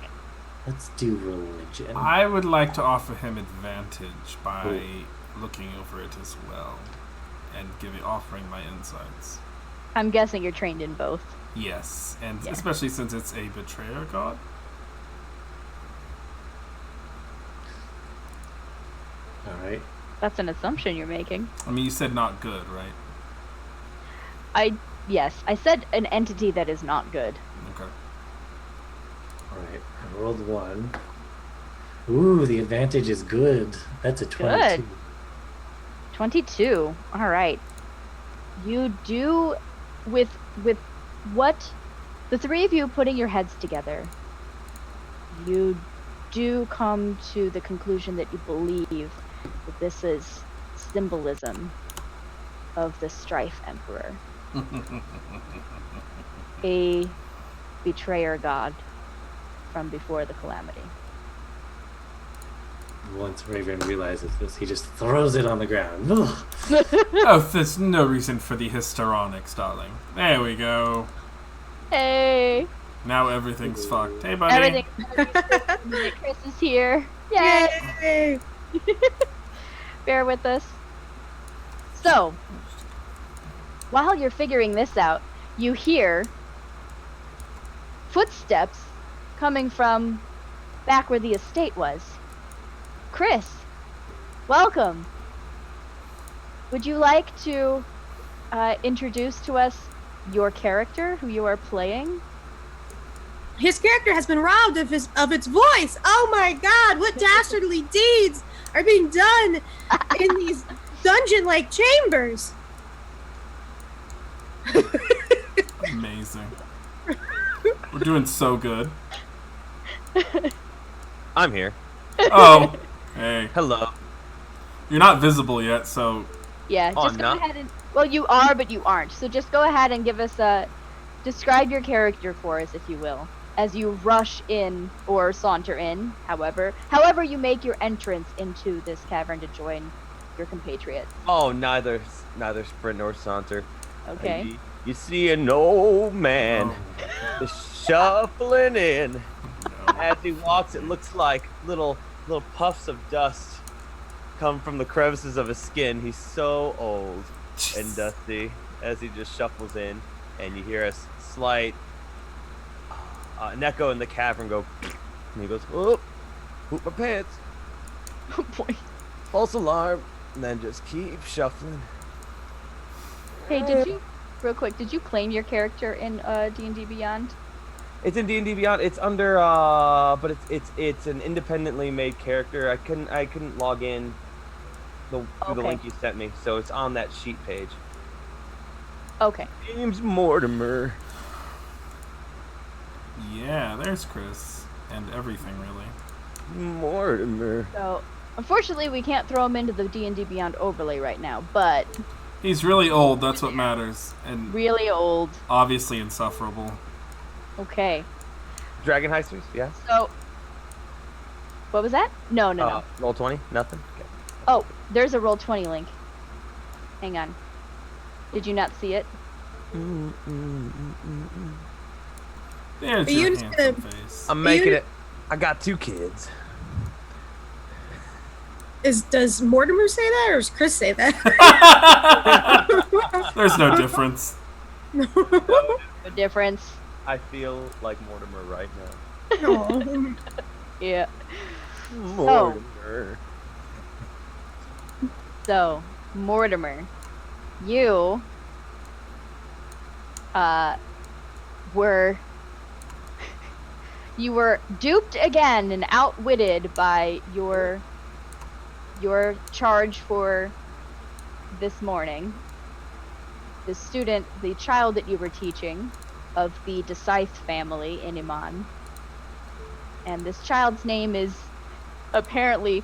Let's do religion.
I would like to offer him advantage by looking over it as well and offering my insights.
I'm guessing you're trained in both.
Yes, and
Yeah.
especially since it's a betrayer god.
Alright.
That's an assumption you're making.
I mean, you said not good, right?
Yes, I said an entity that is not good.
Okay.
Alright. I rolled 1. Ooh, the advantage is good. That's a 22.
Good. 22. All right. You do with what the three of you putting your heads together. You do come to the conclusion that you believe that this is symbolism of the Strife Emperor. A betrayer god from before the calamity.
Once Raven realizes this, he just throws it on the ground.
Oh, there's no reason for the histrionics, darling. There we go.
Hey!
Now everything's fucked. Hey, buddy.
Everything. Chris is here. Yay!
Yay!
Bear with us. So, while you're figuring this out, you hear footsteps coming from back where the estate was. Chris, welcome. Would you like to introduce to us your character, who you are playing?
His character has been robbed of its voice. Oh my god, what dastardly deeds are being done in these dungeon-like chambers?
Amazing. We're doing so good.
I'm here.
Oh, hey.
Hello.
You're not visible yet, so...
Yeah,
Oh,
just
I'm
go
not?
ahead and... Well, you are, but you aren't. So just go ahead and give us a... Describe your character for us, if you will, as you rush in, or saunter in, however you make your entrance into this cavern to join your compatriots.
Oh, neither sprint nor saunter.
Okay.
You see an old man shuffling in.
No.
As he walks, it looks like little puffs of dust come from the crevices of his skin. He's so old and dusty as he just shuffles in, and you hear a slight an echo in the cavern go, and he goes, "Oh, poop my pants,
Oh boy.
false alarm," and then just keep shuffling.
Hey, real quick, did you claim your character in D&D Beyond?
It's in D&D Beyond. It's under but it's an independently made character. I couldn't log in through the
Okay.
link you sent me, so it's on that sheet page.
Okay.
James Mortimer.
Yeah, there's Chris. And everything, really.
Mortimer.
So, unfortunately, we can't throw him into the D&D Beyond overlay right now, but
He's really old, that's what matters. And
really old.
obviously insufferable.
Okay.
Dragon Heisters, yeah.
So, what was that? No.
Roll 20? Nothing? Okay.
Oh, there's a roll 20 link. Hang on. Did you not see it?
There's
Are you
your
just
handsome
gonna-
face.
I'm making it. I got 2 kids.
Does Mortimer say that, or does Chris say that?
There's no difference.
No difference.
I feel like Mortimer right now.
Oh.
Yeah.
Mortimer.
So, Mortimer, you were duped again and outwitted by your charge for this morning. The child that you were teaching of the Decythe family in Iman. And this child's name is apparently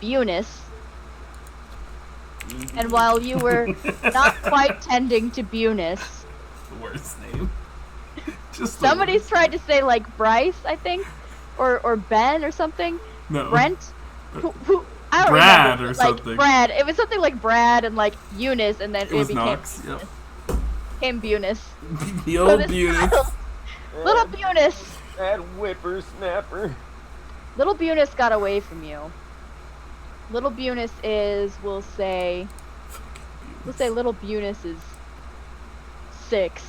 Bunis. And while you were not quite tending to Bunis,
The worst name. Just
somebody's tried to say like Bryce, I think, or Ben or something.
no.
Brent, who I don't
Brad
remember.
or
Like
something.
Brad. It was something like Brad and like Eunice, and then
It was
became
Nox. Yep.
Bunis.
The
So
old
this
Bunis.
child- little Bunis.
That whippersnapper.
Little Bunis got away from you. Little Bunis is, we'll say Little Bunis is 6.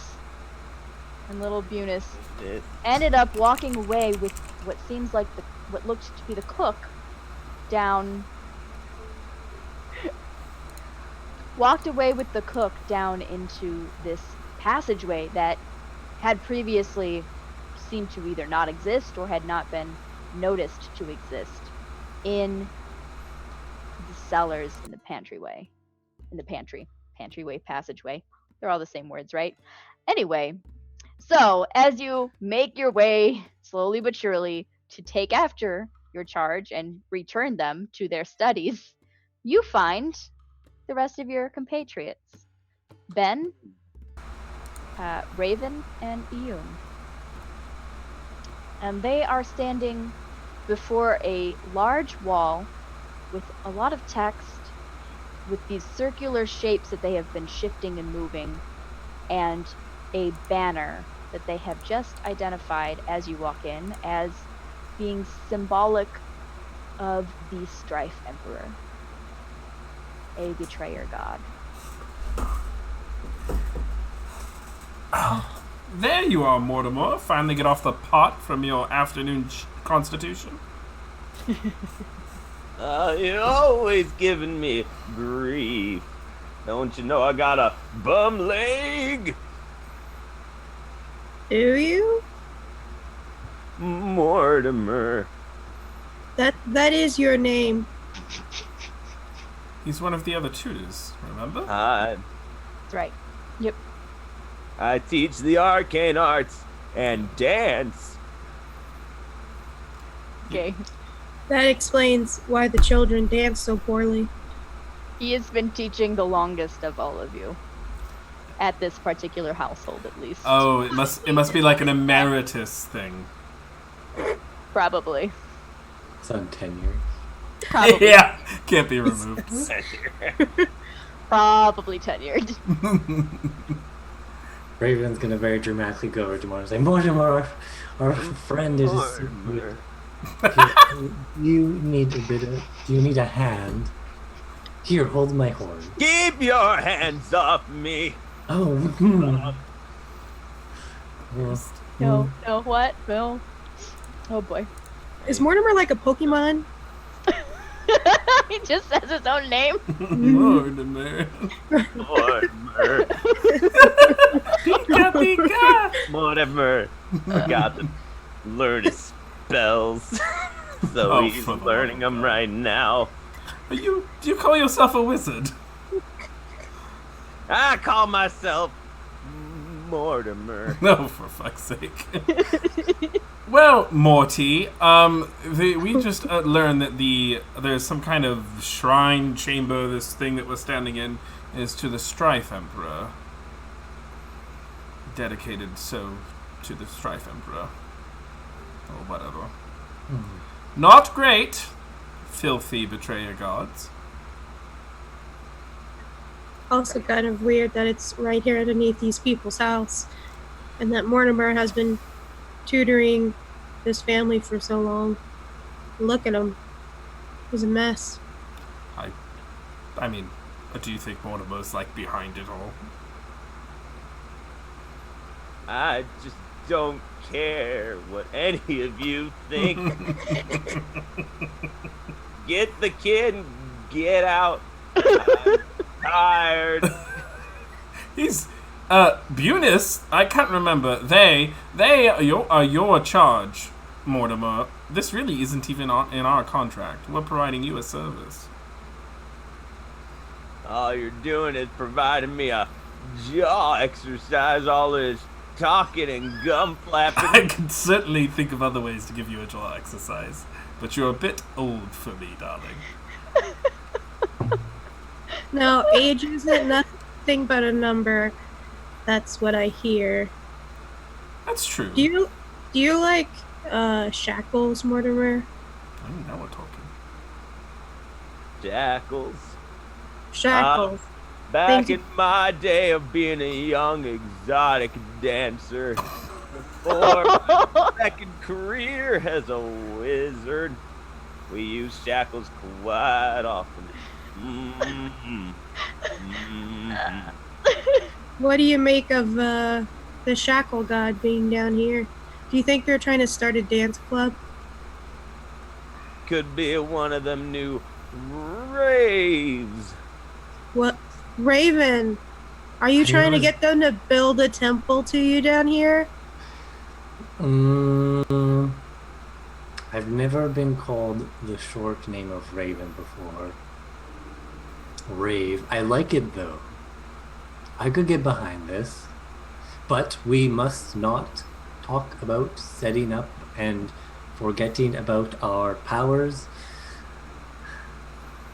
And Little Bunis ended up walking away with what seems like what looked to be the cook walked away with the cook down into this passageway that had previously seemed to either not exist or had not been noticed to exist in the cellars in the pantryway passageway. They're all the same words, right? Anyway, so as you make your way slowly but surely to take after your charge and return them to their studies, you find the rest of your compatriots, Ben, Raven, and Iyun. And they are standing before a large wall with a lot of text, with these circular shapes that they have been shifting and moving, and a banner that they have just identified as you walk in as being symbolic of the Strife Emperor, a betrayer god.
There you are, Mortimer. Finally get off the pot from your afternoon constitution.
You're always giving me grief. Don't you know I got a bum leg?
Do you?
Mortimer.
That is your name.
He's one of the other tutors, remember?
I
That's right. Yep.
teach the arcane arts and dance.
Okay.
That explains why the children dance so poorly.
He has been teaching the longest of all of you. At this particular household, at least.
Oh, it must be like an emeritus thing.
Probably.
It's on tenure.
Probably.
Yeah, can't be removed.
Probably tenured.
Raven's gonna very dramatically go over to Mortimer and say, Mortimer, our friend is...
Mortimer.
You need a hand. Here, hold my horn.
Keep your hands off me.
Oh,
No, what? No. Oh boy.
Is Mortimer like a Pokemon?
He just says his own name.
Mortimer.
Mortimer.
Pika, pika.
Mortimer. Got to learn his spells. So
Oh,
he's
for the
learning
love of
them right now.
Do you call yourself a wizard?
I call myself Mortimer.
No, for fuck's sake. Well, Morty, we just learned that there's some kind of shrine chamber. This thing that we're standing in is to the Strife Emperor, dedicated to the Strife Emperor, or whatever. Not great, filthy betrayer gods.
Also kind of weird that it's right here underneath these people's house, and that Mortimer has been tutoring this family for so long. Look at him. He's a mess.
I mean, do you think Mortimer's like behind it all?
I just don't care what any of you think. Get the kid and get out. I'm tired.
He's Bunis. I can't remember. They are your charge, Mortimer. This really isn't even in our contract. We're providing you a service.
All you're doing is providing me a jaw exercise. All this talking and gum flapping.
I can certainly think of other ways to give you a jaw exercise, but you're a bit old for me, darling.
No, age isn't nothing but a number. That's what I hear.
That's true.
Do you like shackles, Mortimer?
I don't know we're talking.
Jackals.
Shackles.
Back in my day of being a young exotic dancer, before my second career as a wizard, we use shackles quite often.
What do you make of the shackle god being down here? Do you think they're trying to start a dance club?
Could be one of them new raves.
What? Raven, are you trying to get them to build a temple to you down here?
I've never been called the short name of Raven before. Rave. I like it though. I could get behind this. But we must not talk about setting up and forgetting about our powers,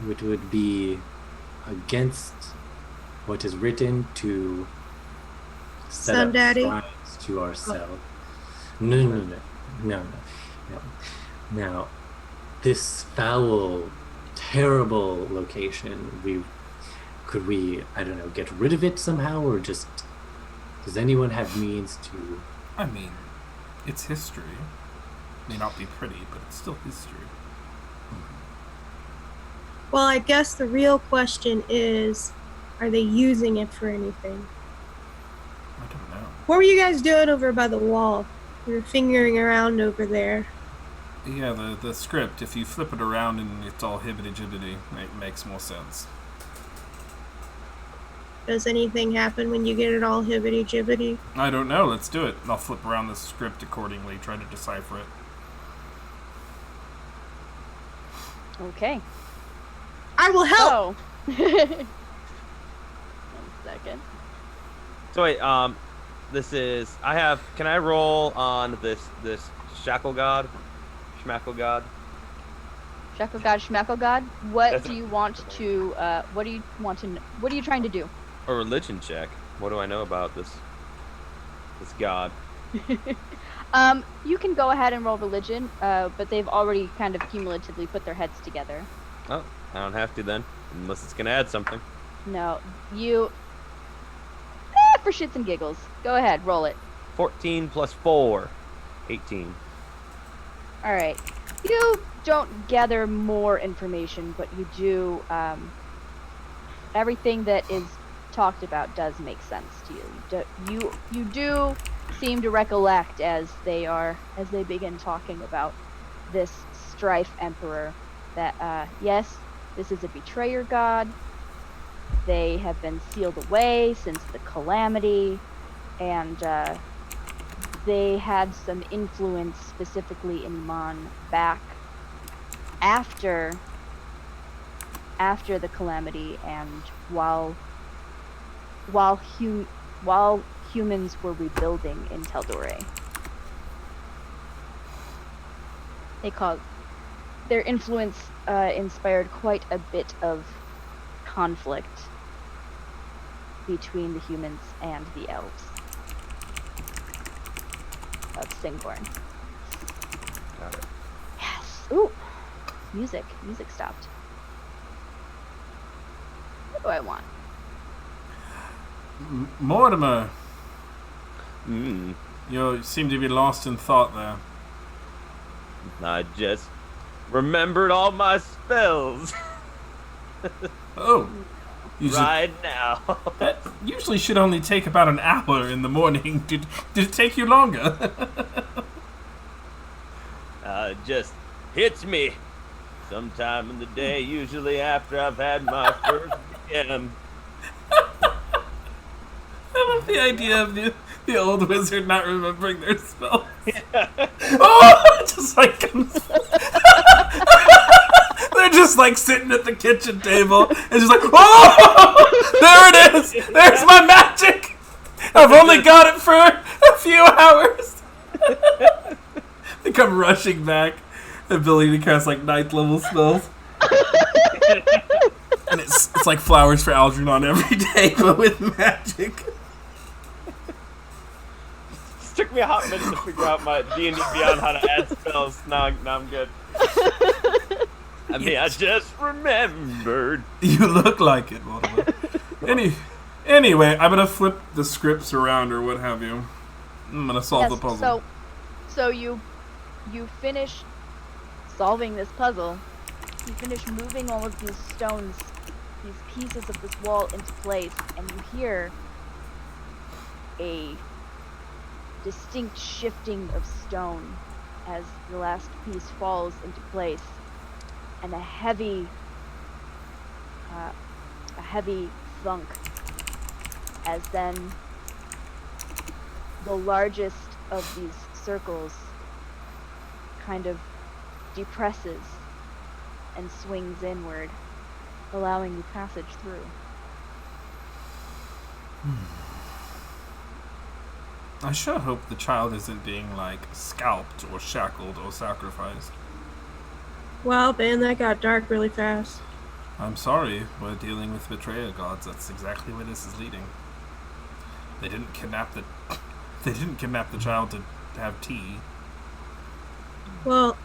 which would be against what is written to set
Sun
up
Daddy?
shrines to ourselves. No. Now, this foul, terrible location, could we, I don't know, get rid of it somehow, or just, does anyone have means to?
I mean, it's history. May not be pretty, but it's still history.
Well, I guess the real question is, are they using it for anything?
I don't know.
What were you guys doing over by the wall? We were fingering around over there.
Yeah, the script, if you flip it around and it's all hibbity-jibbity, it makes more sense.
Does anything happen when you get it all hibbity-jibbity?
I don't know, let's do it. I'll flip around the script accordingly, try to decipher it.
Okay.
I will help!
Oh. 1 second.
So wait, this is can I roll on this shackle god? Schmackle god?
Shackle God, Schmackle God. What
That's
do you want to? What do you want to? What are you trying to do?
A religion check. What do I know about this god?
You can go ahead and roll religion, but they've already kind of cumulatively put their heads together.
Oh, I don't have to then, unless it's gonna add something.
No, you. For shits and giggles, go ahead, roll it.
14 plus 4, 18.
All right. You don't gather more information, but you do. Everything that is talked about does make sense to you. You do seem to recollect as they begin talking about this Strife Emperor that yes, this is a betrayer god. They have been sealed away since the calamity, and they had some influence specifically in Mon back after the calamity, and while humans were rebuilding in Tal'Dorei. their influence inspired quite a bit of conflict between the humans and the elves of Singborn.
Got it.
Yes. Ooh. Music stopped. What do I want?
Mortimer,
Mm.
you seem to be lost in thought there.
I just remembered all my spells
Oh, you should-
right now.
that usually should only take about an hour in the morning. Did it take you longer?
Just hits me sometime in the day, usually after I've had my first PM.
I love the idea of the old wizard not remembering their spells. Oh, it just like comes. They're just like sitting at the kitchen table and just like, oh, there it is. There's my magic. I've only got it for a few hours. They come rushing back, ability to cast like 9th level spells. And it's like flowers for Algernon every day, but with magic.
It took me a hot minute to figure out my D&D Beyond how to add spells. Now I'm good. I mean, I just remembered.
You look like it, Mortimer. Anyway, I'm gonna flip the scripts around or what have you. I'm gonna solve the puzzle.
So you finish solving this puzzle. You finish moving all of these stones, these pieces of this wall into place, and you hear a distinct shifting of stone as the last piece falls into place, and a heavy thunk as then the largest of these circles kind of depresses and swings inward, allowing you passage through.
I sure hope the child isn't being, like, scalped or shackled or sacrificed.
Well, Ben, that got dark really fast.
I'm sorry, we're dealing with betrayer gods. That's exactly where this is leading. They didn't kidnap the child to have tea.
Well,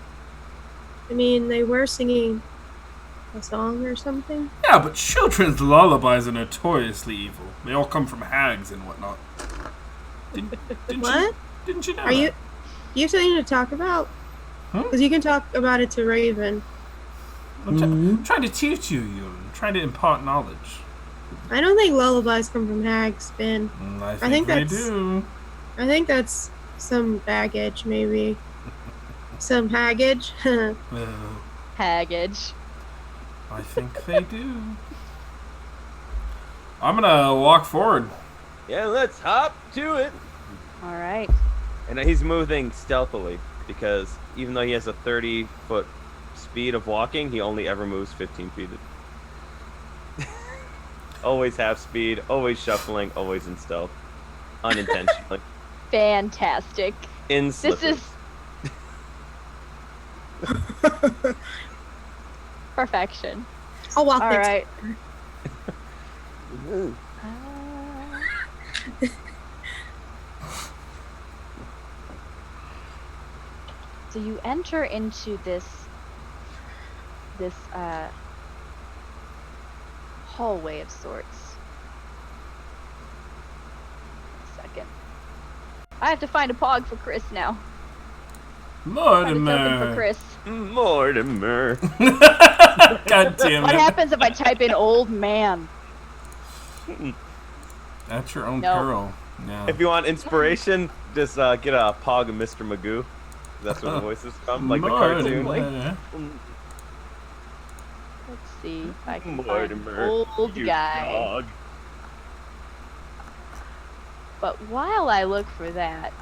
I mean, they were singing a song or something.
Yeah, but children's lullabies are notoriously evil. They all come from hags and whatnot. Didn't
What?
Didn't you know
Are
that?
you have something to talk about?
Huh?
Because you can talk about it to Raven.
I'm trying to teach you, I'm trying to impart knowledge.
I don't think lullabies come from hags, Ben.
I
think
they
that's-
do.
I think that's some baggage, maybe. Some haggage.
Haggage.
I think they do. I'm gonna walk forward.
Yeah, let's hop to it.
All right.
And he's moving stealthily because even though he has a 30-foot speed of walking, he only ever moves 15 feet. Always half speed, always shuffling, always in stealth. Unintentionally.
Fantastic.
In
This
slippers.
is perfection.
I'll walk
All
next.
right.
Ooh.
So you enter into this hallway of sorts. Second. I have to find a pog for Chris now. Find a token for
Mortimer.
Chris.
Mortimer.
God damn
What
it.
happens if I type in old man?
That's your own
No.
peril. Yeah.
If you want inspiration, just get a pog of Mr. Magoo. That's where the voices come, like the cartoon.
Mortimer.
Let's see if I can find
Mortimer,
old
you
guy.
dog.
But while I look for that,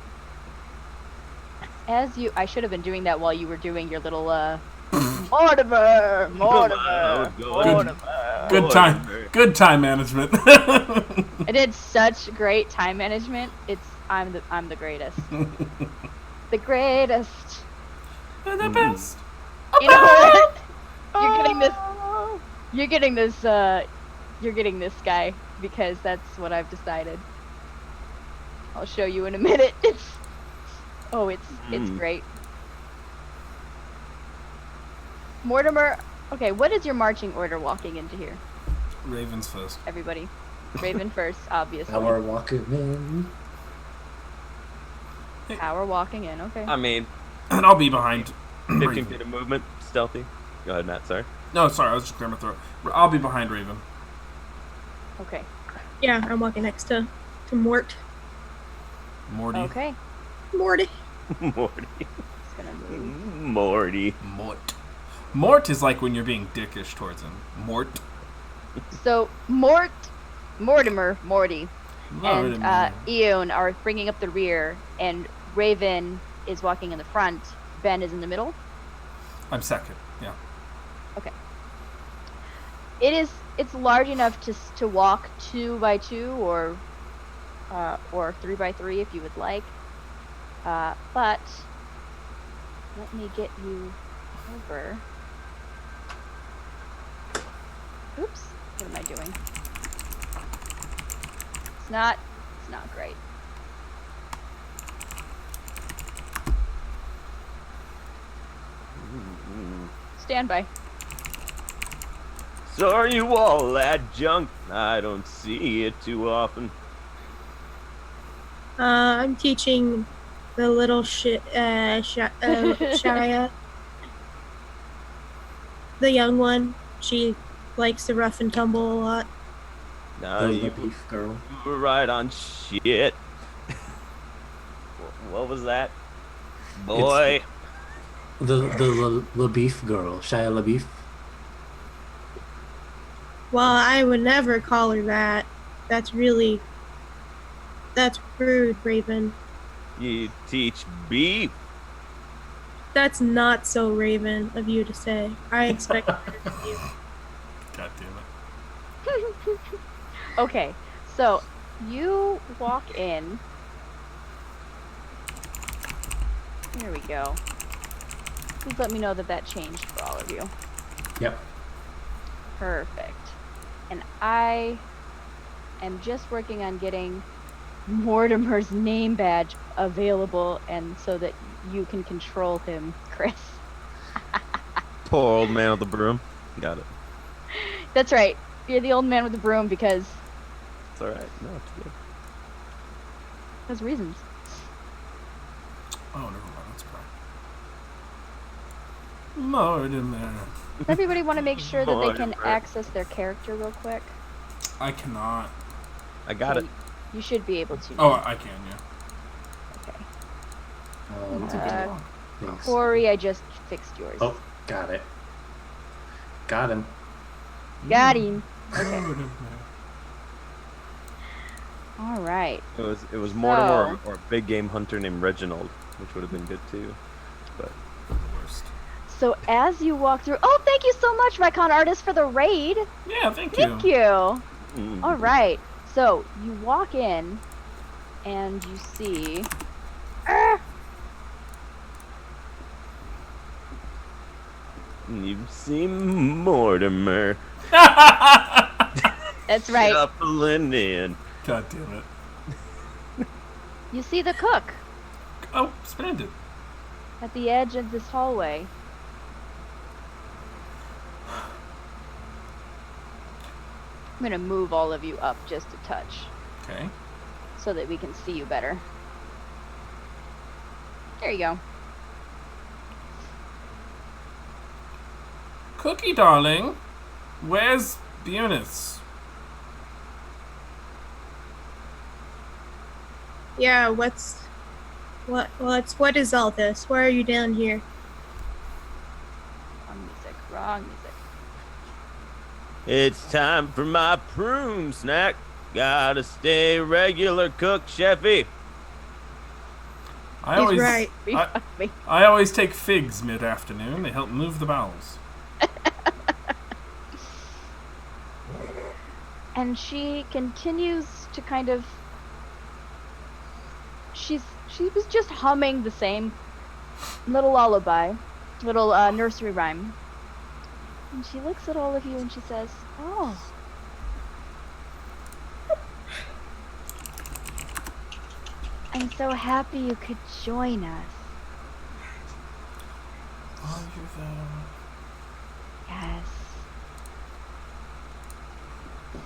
I should have been doing that while you were doing your little Mortimer, Mortimer, Mortimer.
Good time. Good time management.
I did such great time management. I'm the greatest. The greatest.
They're the best.
You know what? You're getting this guy because that's what I've decided. I'll show you in a minute. It's great. Mortimer, okay, what is your marching order walking into here?
Ravens first.
Everybody. Raven first, obviously.
Power walking in.
Power walking in, okay.
I mean,
And I'll be behind
15
Raven.
feet of movement, stealthy. Go ahead, Matt. Sorry.
No, sorry, I was just clearing my throat. I'll be behind Raven.
Okay.
Yeah, I'm walking next to Mort.
Morty.
Okay.
Morty.
Morty.
It's gonna move.
Morty.
Mort. Mort is like when you're being dickish towards him. Mort.
So Mortimer, Morty, and Eon are bringing up the rear, and Raven is walking in the front. Ben is in the middle.
I'm second. Yeah.
Okay. It's large enough to walk 2 by 2 or 3 by 3 if you would like. But let me get you over. Oops. What am I doing? It's not great. Stand by.
So are you all that junk? I don't see it too often.
I'm teaching the little Shia. The young one. She likes to rough and tumble a lot.
No,
The
you
beef girl.
were right on shit. What was that? Boy.
The beef girl, Shia LaBeouf.
Well, I would never call her that. That's rude, Raven.
You teach beef.
That's not so Raven of you to say. I expect better from you.
God damn it.
Okay, so you walk in. There we go. Please let me know that changed for all of you.
Yep.
Perfect. And I am just working on getting Mortimer's name badge available, and so that you can control him, Chris.
Poor old man with the broom. Got it.
That's right. You're the old man with the broom because
It's alright. No, it's good.
there's reasons.
Oh, never mind. That's fine. Mortimer.
Does everybody want to make sure that they can
Mortimer.
access their character real quick?
I cannot.
I got it.
You should be able to.
Oh, I can, yeah.
Okay.
Thanks.
Corey, I just fixed yours.
Oh, got it. Got him.
Got him.
Mortimer.
All right.
It was Mortimer or a big game hunter named Reginald, which would have been good too. But
The worst.
So as you walk through, oh, thank you so much, Recon Artist, for the raid.
Yeah, thank you.
Thank you. All right. So you walk in, and you see.
You've seen Mortimer.
That's right.
Shuffling in.
God damn it.
You see the cook
Oh, splendid.
at the edge of this hallway. I'm gonna move all of you up just a touch
Okay.
so that we can see you better. There you go.
Cookie, darling. Where's Bunis?
Yeah, what is all this? Why are you down here?
Wrong music. Wrong music.
It's time for my prune snack. Gotta stay regular, cook, chefy.
He's right.
I always take figs mid-afternoon. They help move the bowels.
And she continues to kind of. She was just humming the same little lullaby little nursery rhyme. And she looks at all of you and she says, "Oh. I'm so happy you could join us."
Are you there?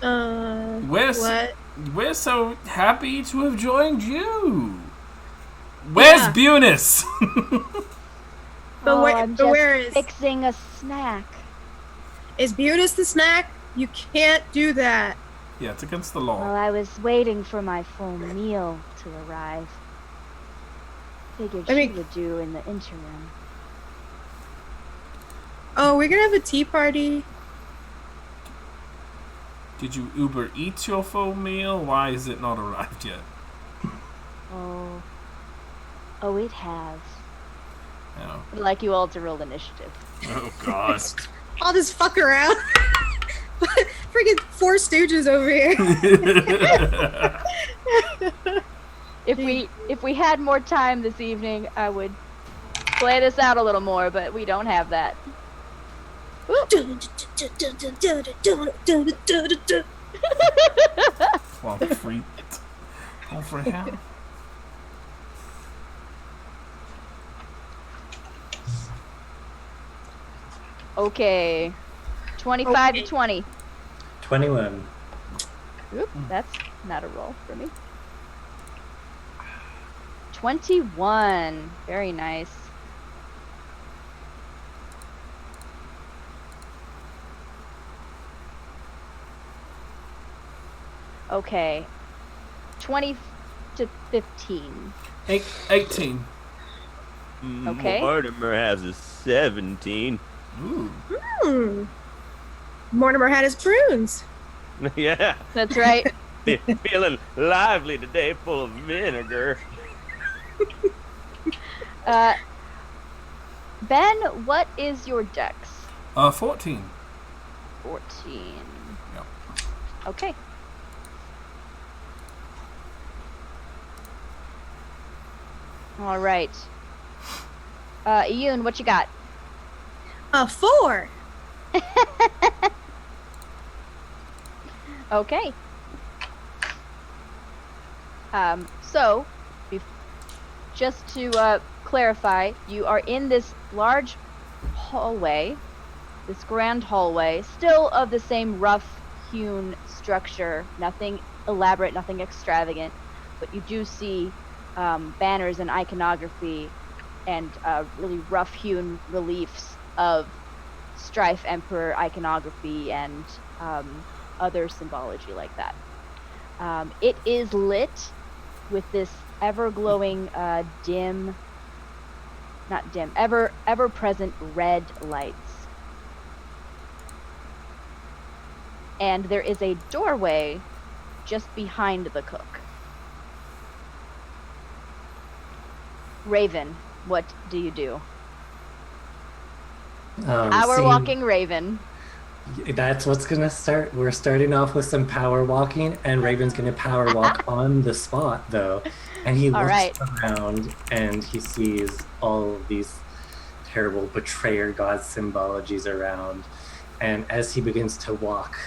Yes.
What?
We're so happy to have joined you. Where's
Yeah.
Bunis?
But
I'm just
where is
fixing a snack.
Bunis the snack? You can't do that.
Yeah, it's against the law.
Well, I was waiting for my full meal to arrive. Figured she would do in the interim.
Oh, we're gonna have a tea party.
Did you Uber Eats your full meal? Why is it not arrived yet?
Oh, it has.
Oh,
I'd like you all to roll initiative.
oh God.
I'll just fuck around. Freaking Four Stooges over here.
If we had more time this evening, I would play this out a little more, but we don't have that.
Well, free. Oh, for him.
Okay. 25 to 20.
21.
Oop, that's not a roll for me. 21. Very nice. Okay. 20 to 15.
18.
Okay.
Mortimer has a 17.
Ooh.
Mortimer had his prunes.
Yeah.
That's right.
Feeling lively today, full of vinegar.
Ben, what is your dex?
14.
14.
Yep.
Okay. All right. Ian, what you got?
4.
Okay. So, just to clarify, you are in this large hallway, this grand hallway, still of the same rough-hewn structure, nothing elaborate, nothing extravagant, but you do see banners and iconography and really rough-hewn reliefs of Strife Emperor iconography and other symbology like that. It is lit with this ever-glowing, ever-present red lights. And there is a doorway just behind the cook. Raven, what do you do? Power walking Raven.
That's what's gonna start. We're starting off with some power walking, and Raven's gonna power walk on the spot, though. And he looks around, and he sees all of these terrible betrayer god symbologies around. And as he begins to walk,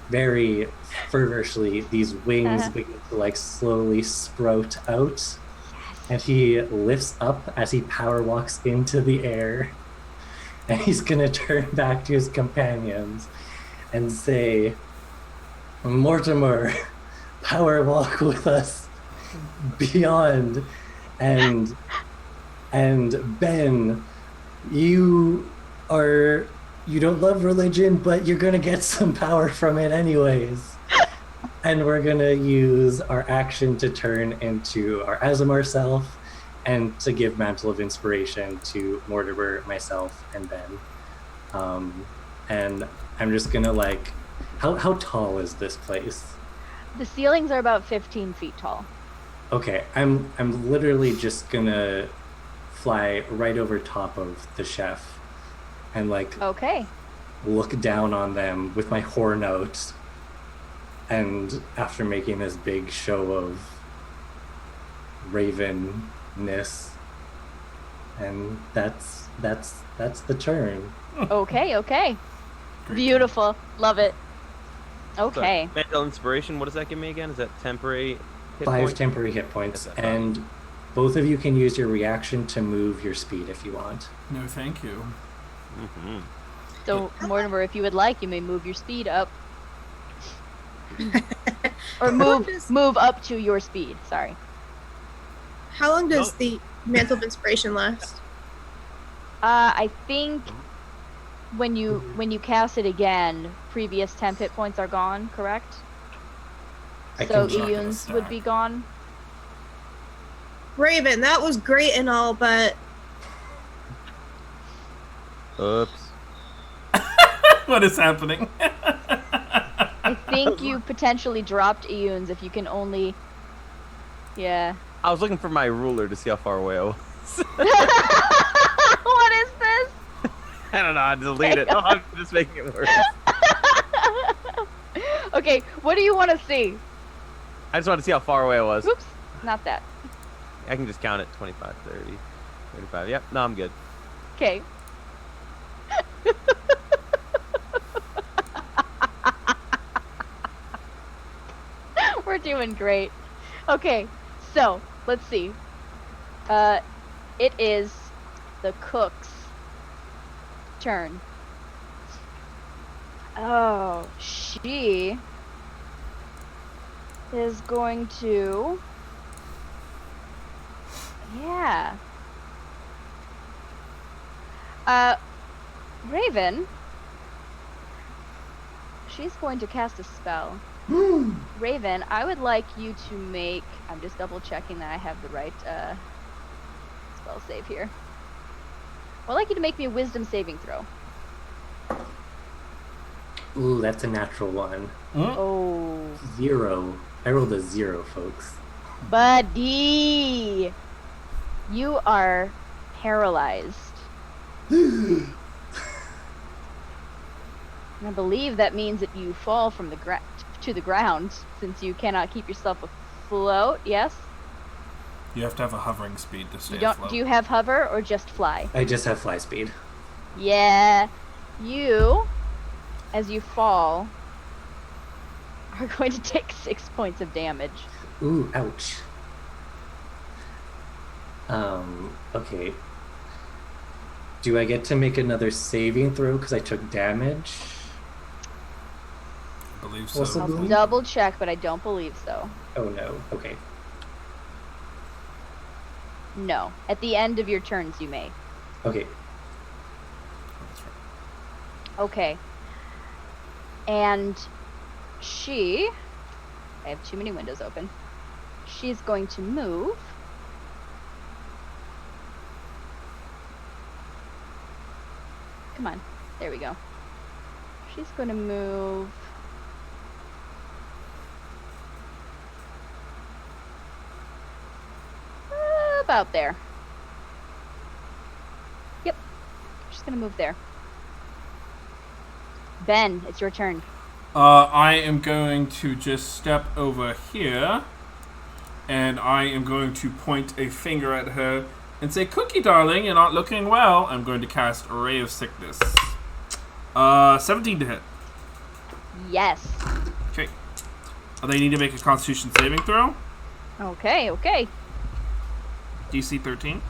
very feverishly, these wings begin to like slowly sprout out, and he lifts up as he power walks into the air. And he's gonna turn back to his companions and say, "Mortimer, power walk with us beyond, and Ben, you don't love religion, but you're gonna get some power from it anyways." And we're gonna use our action to turn into our Azamar self, and to give Mantle of Inspiration to Mortimer, myself, and Ben. And I'm just gonna like, how tall is this place?
The ceilings are about 15 feet tall.
Okay, I'm literally just gonna fly right over top of the chef, and like look down on them with my horn out. And after making this big show of Raven-ness, And that's the turn.
Okay, okay.
Great.
Beautiful. Love it. Okay.
So, mental inspiration. What does that give me again? Is that temporary hit
5
points?
temporary hit points,
Yes, I thought.
and both of you can use your reaction to move your speed if you want.
No, thank you.
Mm-hmm.
So, Mortimer, if you would like, you may move your speed up. Or move up to your speed. Sorry.
How long does the mantle of inspiration last?
I think when you cast it again, previous temp hit points are gone, correct?
I
So
can check
the
Eons
stat.
would be gone.
Raven, that was great and all, but
Oops.
What is happening?
I think you potentially dropped Eons if you can only. Yeah.
I was looking for my ruler to see how far away I was.
What is this?
I don't know. I delete it. Oh, I'm just making it worse.
Okay, what do you want to see?
I just wanted to see how far away I was.
Oops, not that.
I can just count it. 25, 30, 35. Yep. No, I'm good.
Okay. We're doing great. Okay, so let's see. It is the cook's turn. Oh, she is going to. Yeah. Raven. She's going to cast a spell. Raven, I would like you to make. I'm just double checking that I have the right spell save here. I'd like you to make me a wisdom saving throw.
Ooh, that's a natural one.
Oh,
0. I rolled a 0, folks.
buddy, you are paralyzed. And I believe that means that you fall from the to the ground, since you cannot keep yourself afloat. Yes.
You have to have a hovering speed to stay
You don't.
afloat.
Do you have hover or just fly?
I just have fly speed.
Yeah. You, as you fall, are going to take 6 points of damage.
Ooh, ouch. Okay. Do I get to make another saving throw because I took damage?
I believe so.
Possibly.
I'll double check, but I don't believe so.
Oh no. Okay.
No. At the end of your turns, you may.
Okay.
That's right.
Okay. And she. I have too many windows open. She's going to move. Come on. There we go. She's going to move. About there. Yep. She's going to move there. Ben, it's your turn.
I am going to just step over here, and I am going to point a finger at her and say, "Cookie, darling, you're not looking well." I'm going to cast a Ray of Sickness. 17 to hit.
Yes.
Okay. They need to make a Constitution saving throw.
Okay, okay.
DC 13.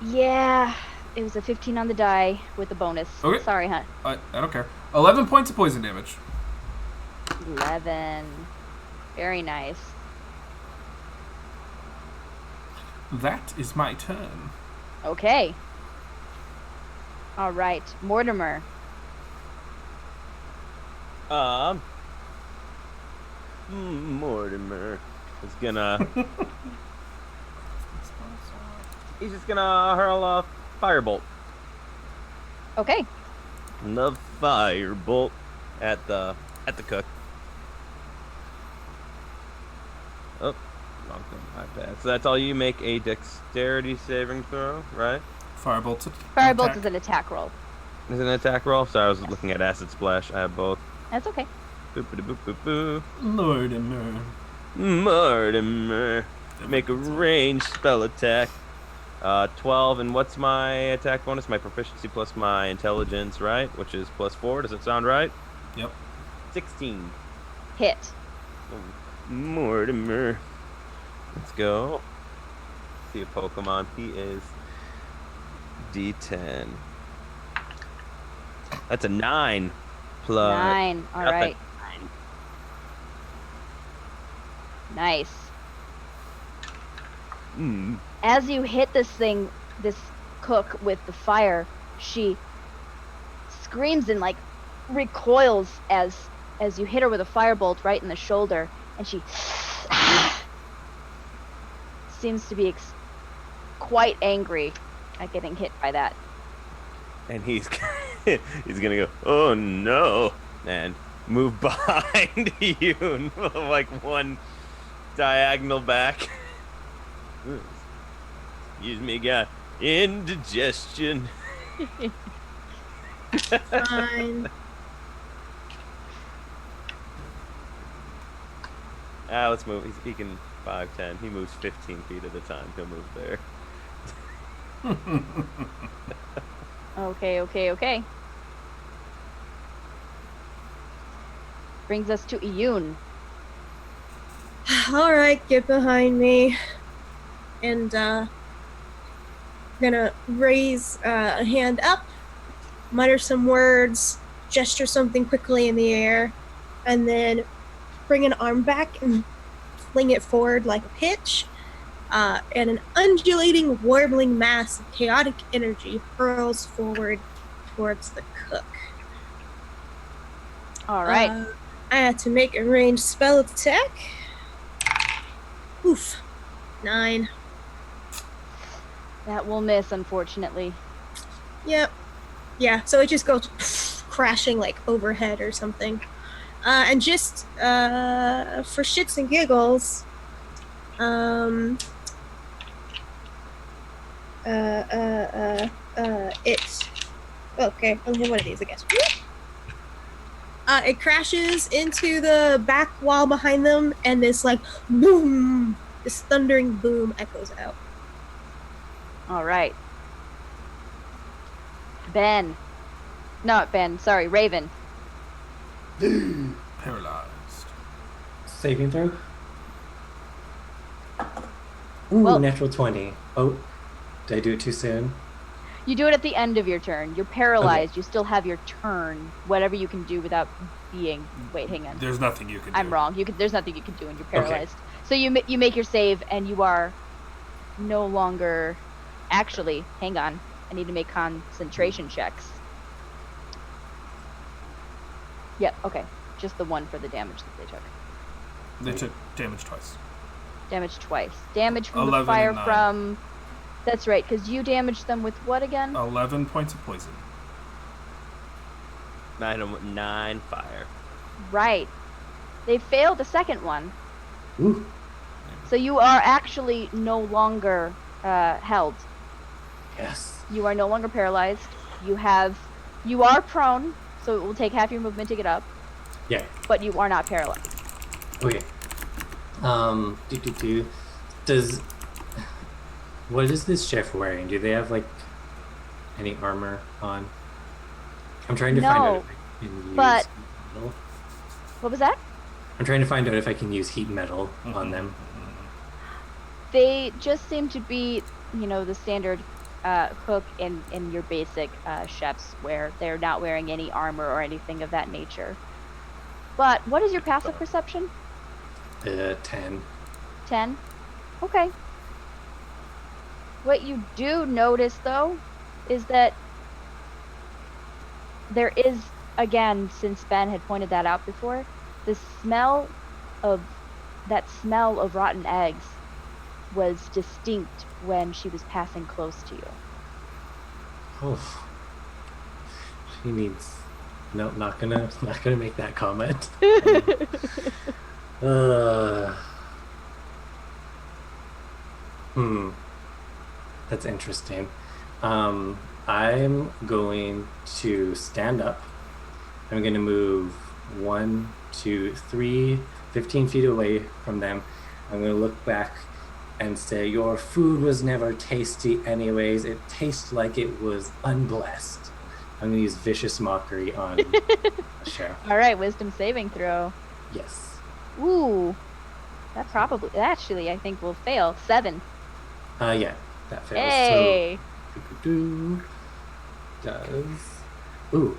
Yeah, it was a 15 on the die with a bonus.
Okay.
Sorry, huh?
I don't care. 11 points of poison damage.
11. Very nice.
That is my turn.
Okay. All right, Mortimer.
Mortimer is gonna. He's just gonna hurl a firebolt.
Okay.
The firebolt at the cook. Oh, wrong thing. My bad. So that's all you. Make a dexterity saving throw, right?
Firebolt's
Firebolt
attack.
is an attack roll.
Is it an attack roll? Sorry, I was looking at acid splash. I have both.
That's okay.
Boop boop boop boop.
Mortimer.
Mortimer. Make a ranged spell attack. 12, and what's my attack bonus? My proficiency plus my intelligence, right? Which is +4. Does it sound right?
Yep.
16.
Hit.
Oh, Mortimer. Let's go. See a Pokemon. He is D10. That's a 9 plus
9. All
nothing.
right. Nice. As you hit this cook with the fire, she screams and like recoils as you hit her with a firebolt right in the shoulder, and she seems to be quite angry at getting hit by that.
And he's gonna go, oh no, and move behind you, like one diagonal back. Excuse me, guy. Indigestion.
Fine.
Let's move. He can 5, 10. He moves 15 feet at a time. He'll move there.
Okay. Brings us to Iyun.
All right, get behind me. And gonna raise a hand up, mutter some words, gesture something quickly in the air, and then bring an arm back and fling it forward like a pitch. And an undulating, warbling mass of chaotic energy hurls forward towards the cook.
All right.
I had to make a ranged spell attack. Oof. 9.
That will miss, unfortunately.
Yep. Yeah, so it just goes crashing like overhead or something. And just for shits and giggles, it's okay. I'll have one of these, I guess. It crashes into the back wall behind them, and this like boom, this thundering boom echoes out.
All right. Raven.
Paralyzed.
Saving throw. Ooh,
Well-
natural 20. Oh, did I do it too soon?
You do it at the end of your turn. You're paralyzed. Okay. You still have your turn. Whatever you can do without being. Wait, hang on.
There's nothing you can do.
I'm wrong. There's nothing you can do when you're paralyzed. Okay. So you make your save, and you are no longer. Actually, hang on. I need to make concentration checks. Yep. Okay. Just the one for the damage that they took.
They took damage twice.
Damage from the fire from. That's right, because you damaged them with what again?
11 points of poison.
9 fire.
Right. They failed the second one.
Ooh.
So you are actually no longer held.
Yes.
You are no longer paralyzed. You are prone, so it will take half your movement to get up.
Yeah.
But you are not paralyzed.
Okay. What is this chef wearing? Do they have like any armor on? I'm trying to find out if I can use metal.
What was that?
I'm trying to find out if I can use heat metal on them.
They just seem to be, the standard cook in your basic chef's wear. They're not wearing any armor or anything of that nature. But what is your passive perception?
10.
10? Okay. What you do notice, though, is that there is, again, since Ben had pointed that out before, the smell of rotten eggs was distinct when she was passing close to you.
Oh. She needs... No, not gonna make that comment. That's interesting. I'm going to stand up. I'm going to move 1, 2, 3, 15 feet away from them. I'm going to look back and say, "Your food was never tasty anyways. It tastes like it was unblessed." I'm going to use vicious mockery on the sheriff.
All right, wisdom saving throw.
Yes.
Ooh, that probably actually I think will fail. 7.
Yeah, that fails.
Hey.
So, does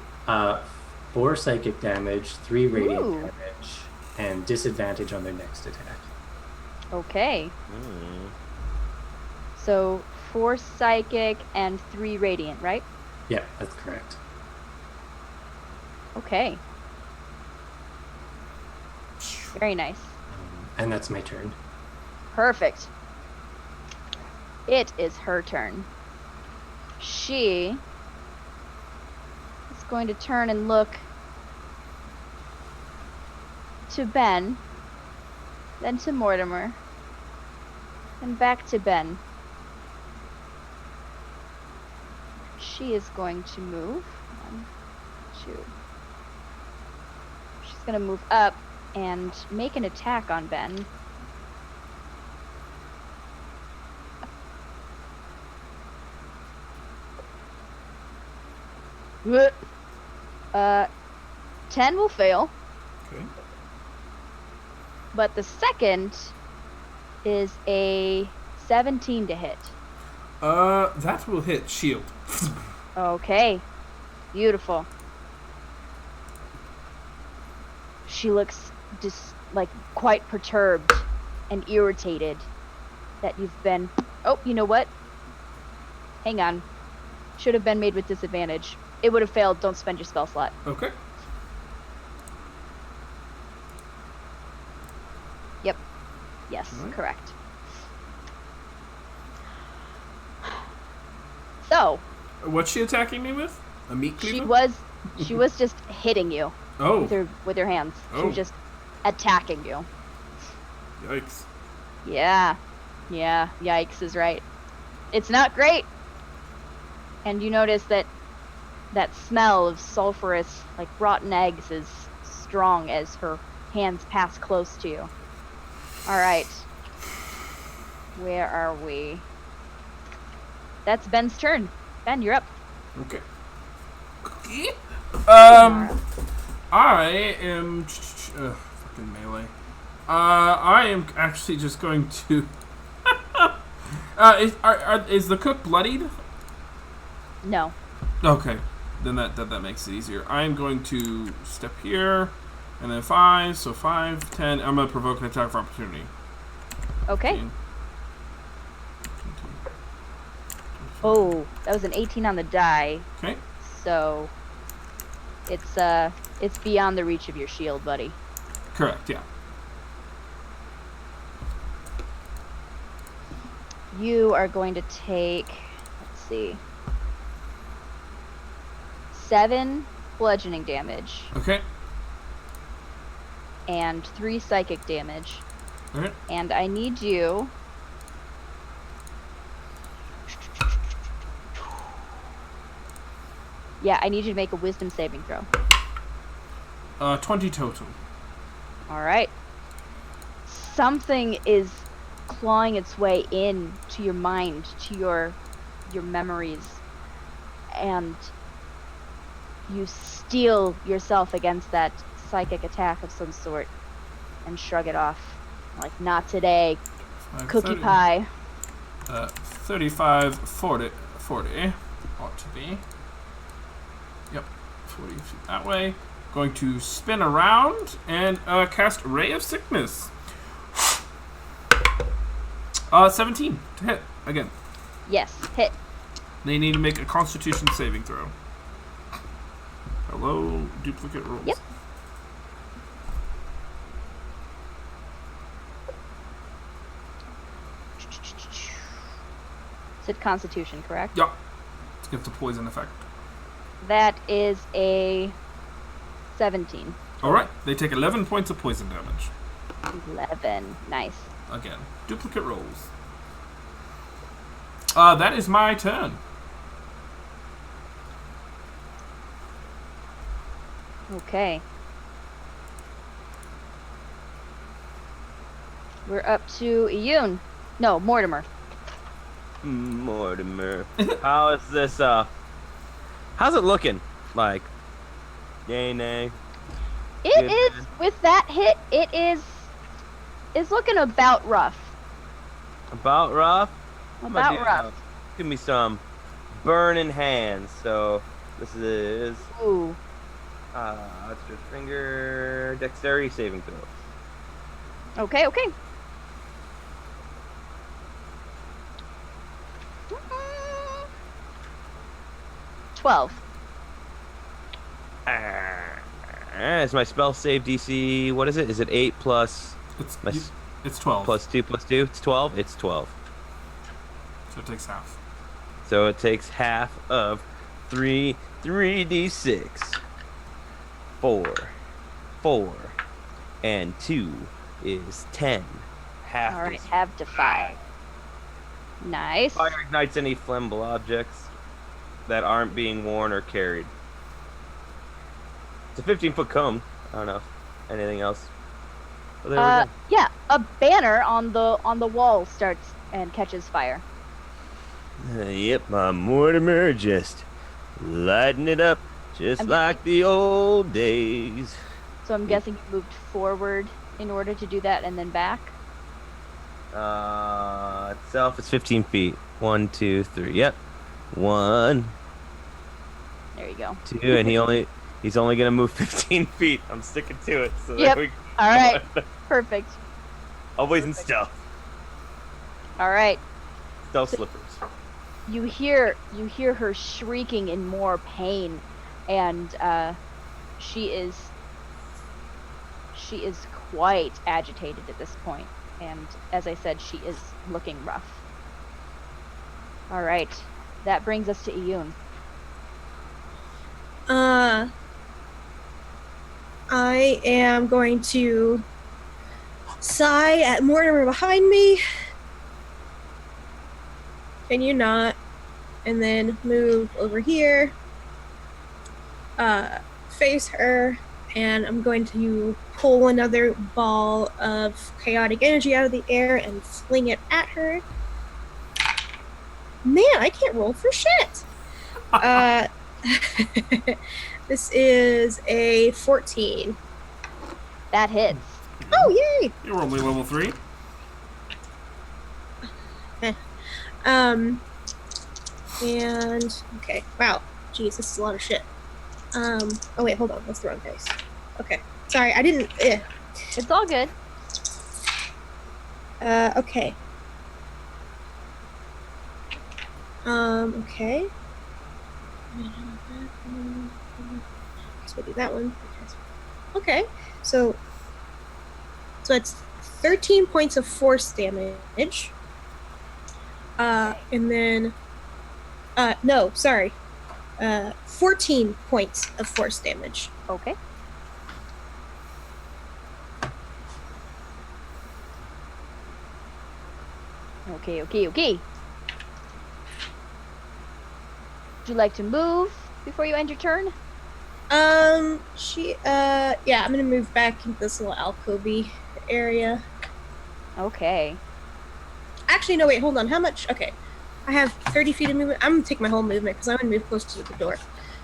4 psychic damage, 3 radiant
Ooh.
damage, and disadvantage on their next attack.
Okay.
Mm.
So 4 psychic and 3 radiant, right?
Yeah, that's correct.
Okay. Very nice.
And that's my turn.
Perfect. It is her turn. She is going to turn and look to Ben, then to Mortimer, and back to Ben. She is going to move. 1, 2. She's going to move up and make an attack on Ben. Uh, 10 will fail,
Okay.
but the second is a 17 to hit.
That will hit shield.
Okay, beautiful. She looks like quite perturbed and irritated that you've been. Oh, you know what? Hang on. Should have been made with disadvantage. It would have failed. Don't spend your spell slot.
Okay.
Yep. Yes,
Alright.
correct. So,
What's she attacking me with? A meat
she
cleaver?
was just hitting you
Oh,
with her hands. She
Oh.
was just attacking you.
yikes.
Yeah. Yeah, yikes is right. It's not great. And you notice that smell of sulfurous, like rotten eggs is strong as her hands pass close to you. All right. Where are we? That's Ben's turn. Ben, you're up.
Okay.
Mara.
I am fucking melee. I am actually just going to. Is the cook bloodied?
No.
Okay, then that makes it easier. I am going to step here, and then 5, so 5, 10. I'm gonna provoke an attack for opportunity.
Okay.
15, 20.
Oh, that was an 18 on the die.
Okay.
So it's beyond the reach of your shield, buddy.
Correct. Yeah.
You are going to take, let's see, 7 bludgeoning damage
Okay.
and 3 psychic damage.
Okay.
And I need you I need you to make a wisdom saving throw.
20 total.
All right. Something is clawing its way in to your mind, to your memories, and you steel yourself against that psychic attack of some sort and shrug it off. Like, not today, cookie
30,
pie.
35, 40 ought to be. Yep, 40 feet that way. Going to spin around and cast Ray of Sickness. 17 to hit again.
Yes, hit.
They need to make a Constitution saving throw. Hello, duplicate rolls.
Yep. Said Constitution, correct?
Yep. Let's get the poison effect.
That is a 17.
Alright, they take 11 points of poison damage.
11. Nice.
Again, duplicate rolls. That is my turn.
Okay. We're up to Iyun. No, Mortimer.
Mortimer. How is this, how's it looking? Like, yay, nay?
It
Good,
is
bad?
with that hit. It is looking about rough.
About rough? How about
About rough.
give me some burning hands. So, this is,
Ooh.
what's your finger? Dexterity saving throw.
Okay. 12.
Is my spell save DC, what is it? Is it 8 plus
It's
my
it's 12.
plus 2 plus 2? It's 12? It's 12.
So it takes half.
So it takes half of 3d6. 4, and 2 is 10. Half.
All right,
is
half to 5. Nice.
fire ignites any flammable objects that aren't being worn or carried. It's a 15-foot cone. I don't know if anything else. Well, there we go.
Yeah, a banner on the wall starts and catches fire.
Yep, my Mortimer just lighting it up, just
I'm
like the old days.
So I'm guessing you moved forward in order to do that and then back.
Itself is 15 feet. 1, 2, 3. Yep. 1,
There you go.
2, and he's only gonna move 15 feet. I'm sticking to it. So
Yep.
there we go.
All right. Perfect.
Always in stealth.
All right.
Stealth slippers.
You hear her shrieking in more pain, and she is quite agitated at this point. And as I said, she is looking rough. All right, that brings us to Iyun.
I am going to sigh at Mortimer behind me. Can you not? And then move over here. Face her. And I'm going to pull another ball of chaotic energy out of the air and fling it at her. Man, I can't roll for shit. This is a 14.
That hits.
Oh, yay!
You're only level 3.
And okay, wow, jeez, this is a lot of shit. Oh wait, hold on, that's the wrong dice. Okay, sorry, I didn't.
It's all good.
Okay. Okay. Guess we'll do that one. Okay, so it's 13 points of force damage. And then, no, sorry, 14 points of force damage.
Okay. Okay. Would you like to move before you end your turn?
Yeah, I'm gonna move back into this little alcove area.
Okay.
Actually, no, wait, hold on. How much? Okay. I have 30 feet of movement. I'm gonna take my whole movement because I'm gonna move close to the door.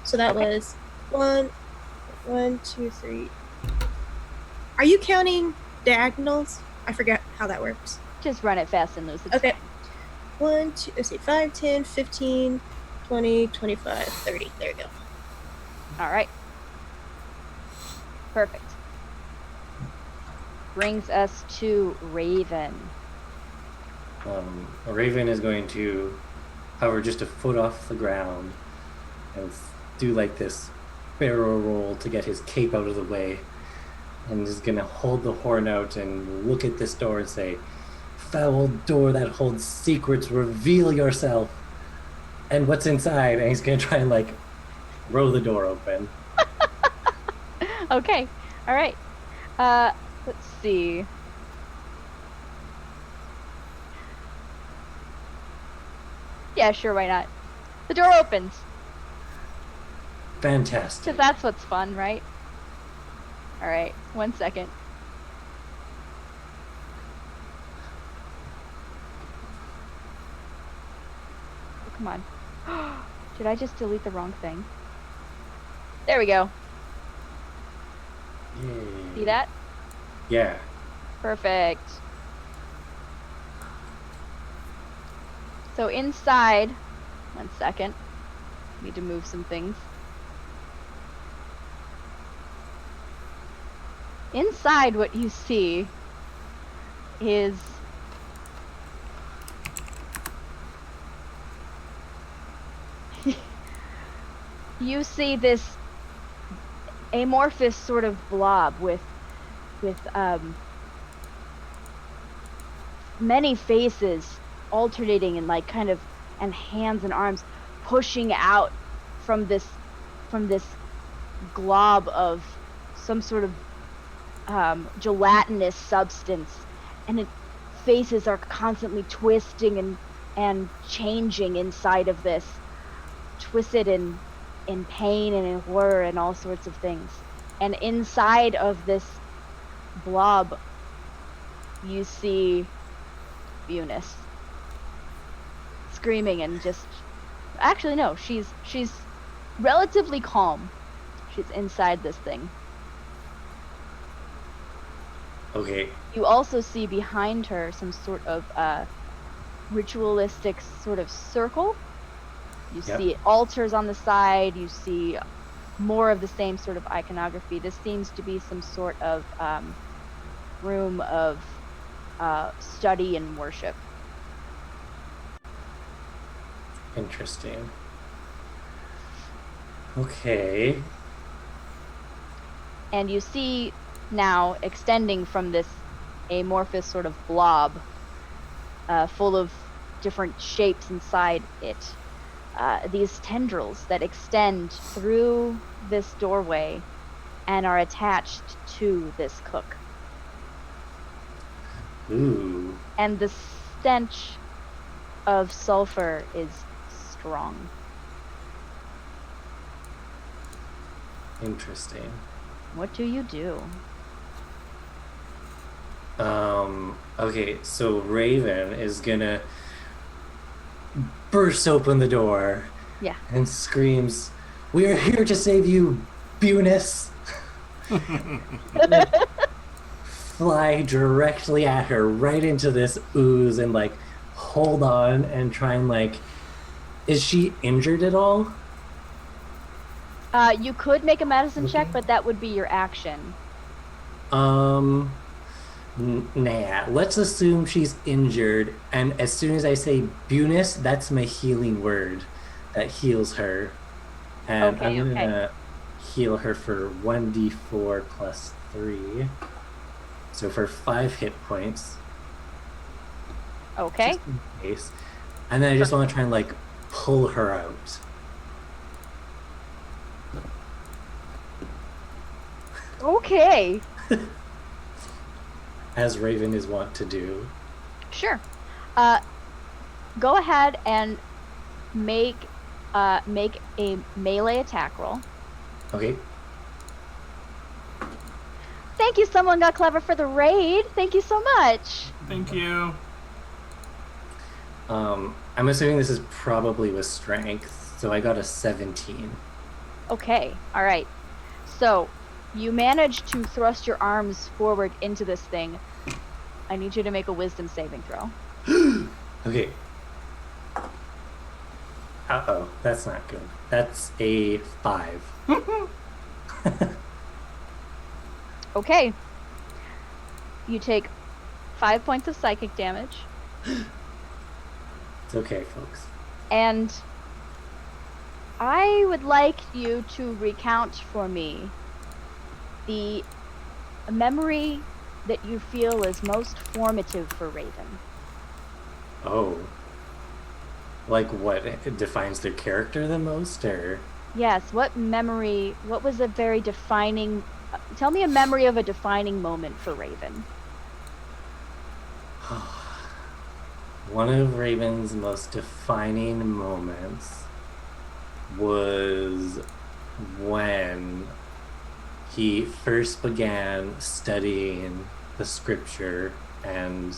So that was 1, 2, 3. Are you counting diagonals? I forget how that works.
Just run it fast and loose. It's
Okay. 1, 2, let's see, 5, 10, 15, 20, 25, 30. There we go.
All right. Perfect. Brings us to Raven.
A raven is going to hover just a foot off the ground and do like this barrel roll to get his cape out of the way, and is going to hold the horn out and look at this door and say, "Foul door that holds secrets, reveal yourself and what's inside." And he's going to try and like row the door open.
Okay. All right. Let's see. Yeah, sure, why not? The door opens.
Fantastic.
Because that's what's fun, right? Alright, 1 second. Come on. Did I just delete the wrong thing? There we go.
Yay.
See that?
Yeah.
Perfect. So inside, 1 second. Need to move some things. Inside, what you see is you see this amorphous sort of blob with many faces alternating and like kind of, and hands and arms pushing out from this glob of some sort of gelatinous substance, and faces are constantly twisting and changing inside of this, twisted in pain and in horror and all sorts of things. And inside of this blob, you see Eunice screaming and just, actually no, she's relatively calm. She's inside this thing.
Okay.
You also see behind her some sort of ritualistic sort of circle. You
Yep.
see altars on the side. You see more of the same sort of iconography. This seems to be some sort of room of study and worship.
Interesting. Okay.
And you see now, extending from this amorphous sort of blob full of different shapes inside it, these tendrils that extend through this doorway and are attached to this cook.
Ooh.
And the stench of sulfur is strong.
Interesting.
What do you do?
Okay, so Raven is gonna burst open the door.
Yeah.
And screams, "We are here to save you, Eunice!" Fly directly at her, right into this ooze, and like hold on and try and like, is she injured at all?
You could make a medicine check,
Okay.
but that would be your action.
Nah, let's assume she's injured, and as soon as I say Eunice, that's my healing word that heals her. And
Okay,
I'm gonna heal her for 1d4 plus 3. So for 5 hit points.
Okay.
Just in case. And then I just want to try and like pull her out.
Okay.
As Raven is wont to do.
Sure. Go ahead and make a melee attack roll.
Okay.
Thank you, someone got clever for the raid. Thank you so much.
Thank you.
I'm assuming this is probably with strength, so I got a 17.
Okay, all right. So you manage to thrust your arms forward into this thing. I need you to make a wisdom saving throw.
Okay. Uh-oh, that's not good. That's a 5.
Okay. You take 5 points of psychic damage,
It's okay, folks.
and I would like you to recount for me the memory that you feel is most formative for Raven.
Oh. Like what? It defines their character the most, or?
Yes, what was a very defining, tell me a memory of a defining moment for Raven.
One of Raven's most defining moments was when he first began studying the scripture, and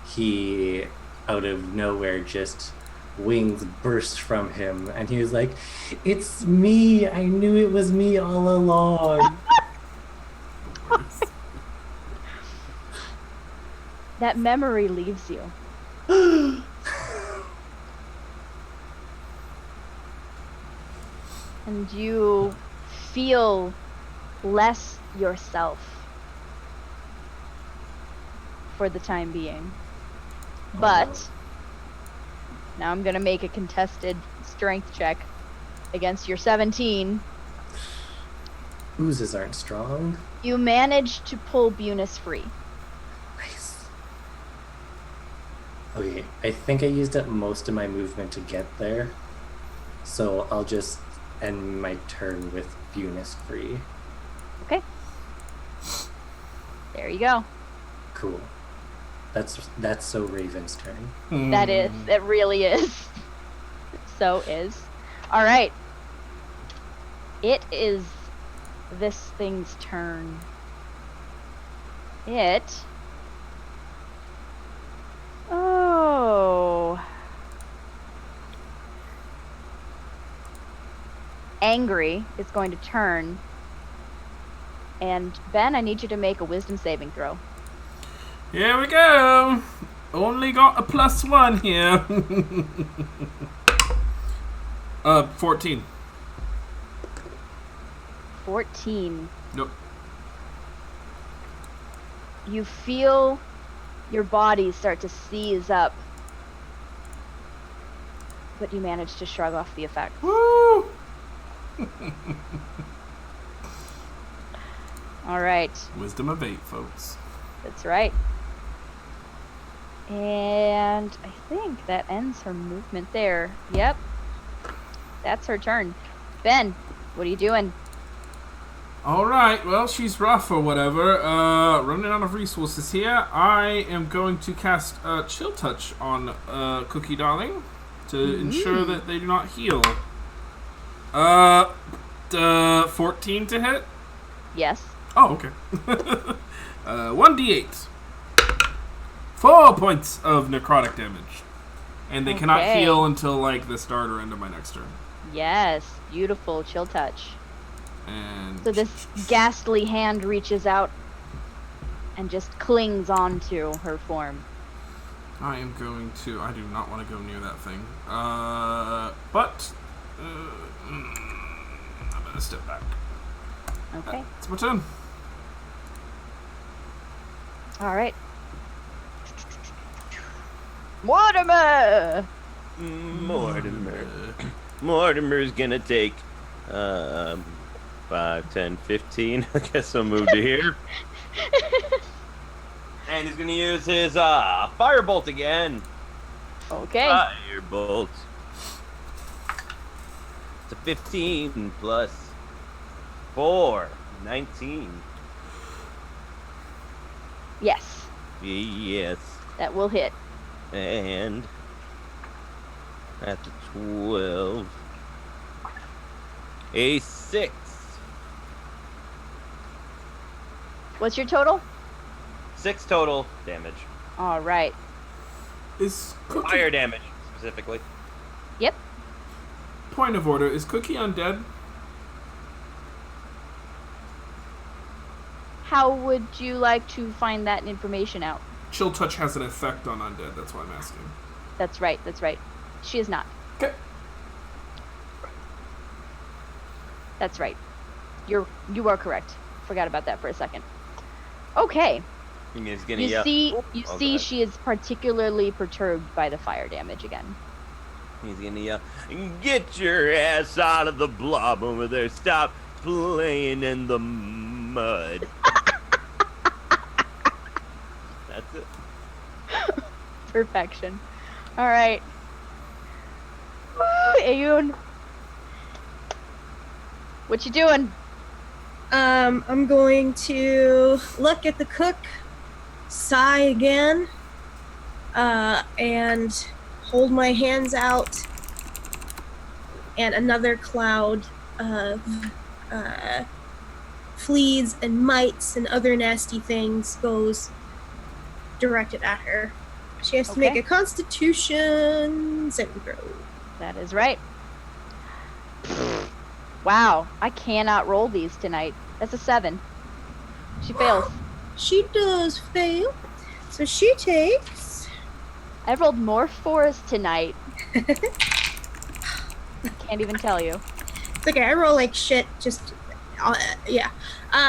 he, out of nowhere, just wings burst from him, and he was like, "It's me! I knew it was me all along."
That memory leaves you. And you feel less yourself for the time being. But now I'm going to make a contested strength check against your 17.
Oozes aren't strong.
You manage to pull Bunus free.
Nice. Okay, I think I used up most of my movement to get there. So I'll just end my turn with Bunus free.
Okay. There you go.
Cool. That's so Raven's turn.
That is. It really is. So is. All right. It is this thing's turn. Oh. Angry is going to turn. And Ben, I need you to make a wisdom saving throw.
Here we go. Only got a +1 here. 14.
14.
Nope.
You feel your body start to seize up, but you manage to shrug off the effect.
Woo!
All right.
Wisdom of 8, folks.
That's right. And I think that ends her movement there. Yep. That's her turn. Ben, what are you doing?
Alright, well, she's rough or whatever. Running out of resources here. I am going to cast Chill Touch on Cookie Darling to ensure that they do not heal. 14 to hit?
Yes.
Oh, okay. 1d8. 4 points of necrotic damage. And they cannot
Okay.
heal until, like, the start or end of my next turn.
Yes. Beautiful. Chill touch.
And
So this ghastly hand reaches out and just clings onto her form.
I am going to... I do not want to go near that thing. But... I'm going to step back.
Okay.
It's my turn.
All right. Mortimer!
Mortimer's gonna take 5, 10, 15. I guess I'll move to here. And he's gonna use his firebolt again.
Okay.
Firebolt. It's a 15 plus 4, 19.
Yes.
Yes.
That will hit.
And that's a 12. A 6.
What's your total?
6 total damage.
All right.
Is Cookie...
Fire damage, specifically.
Yep.
Point of order. Is Cookie undead?
How would you like to find that information out?
Chill Touch has an effect on undead. That's why I'm asking.
That's right. That's right. She is not.
Okay.
That's right. You are correct. Forgot about that for a second. Okay.
He's gonna
You
yell.
see
Oh,
you
go
see
ahead.
she is particularly perturbed by the fire damage again.
He's gonna yell, "Get your ass out of the blob over there! Stop playing in the mud!" That's it.
Perfection. All right. Ayun. What you doing?
I'm going to look at the cook, sigh again, and hold my hands out, and another cloud of fleas and mites and other nasty things goes directed at her. She has to
Okay.
make a Constitution saving throw.
That is right. Wow, I cannot roll these tonight. That's a 7. She fails.
She does fail. So she takes.
I've rolled more 4s tonight. Can't even tell you.
It's okay, I roll like shit, just. Yeah.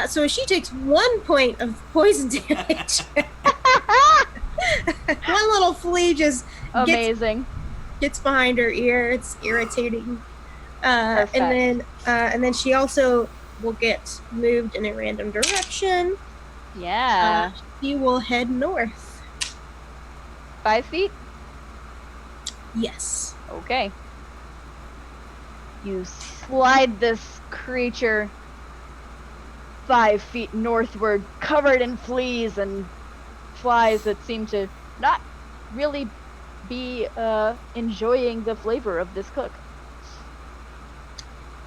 So she takes 1 point of poison damage. One little flea just
Amazing.
gets behind her ear. It's irritating.
Perfect.
And then she also will get moved in a random direction.
Yeah.
She will head north.
5 feet?
Yes.
Okay. You slide this creature 5 feet northward, covered in fleas and flies that seem to not really be enjoying the flavor of this cook.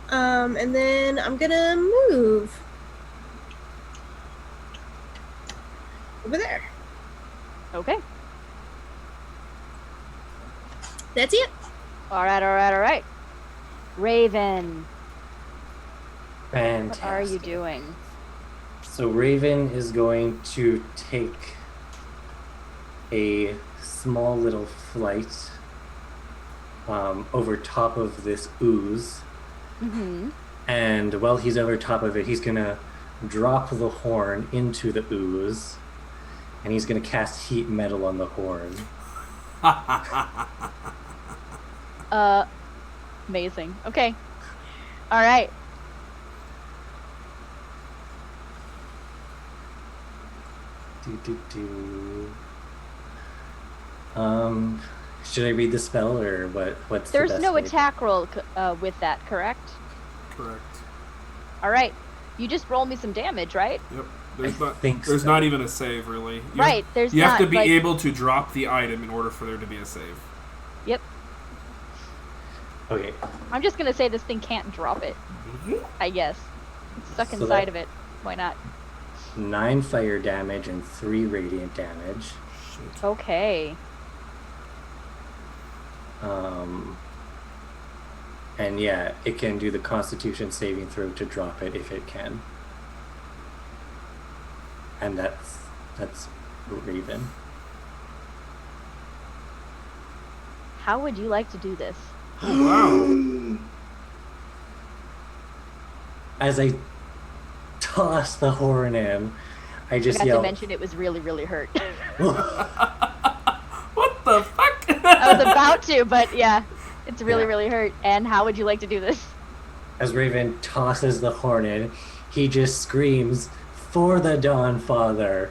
And then I'm gonna move over there.
Okay.
That's it.
All right. Raven,
Fantastic.
what are you doing?
So Raven is going to take a small little flight over top of this ooze.
Mm-hmm.
And while he's over top of it, he's going to drop the horn into the ooze. And he's going to cast heat metal on the horn.
Amazing. Okay. All right.
Should I read the spell or what? What's
There's
the best
no
way?
attack roll with that, correct?
Correct.
All right. You just roll me some damage, right?
Yep.
think
There's
so.
not even a save, really.
Right, there's
You have to
not,
be
like-
able to drop the item in order for there to be a save.
Yep.
Okay.
I'm just gonna say this thing can't drop it. I guess. It's stuck
So
inside
that-
of it. Why not?
9 fire damage and 3 radiant damage.
Shit.
Okay.
And yeah, it can do the Constitution saving throw to drop it if it can. And that's Raven.
How would you like to do this?
Oh, wow.
As I toss the horn in, I just
Forgot
yell.
to mention it was really, really hurt.
What the fuck?
I was about to, but yeah, it's really,
Yeah.
really hurt. And how would you like to do this?
As Raven tosses the horn in, he just screams, "For the Dawn Father,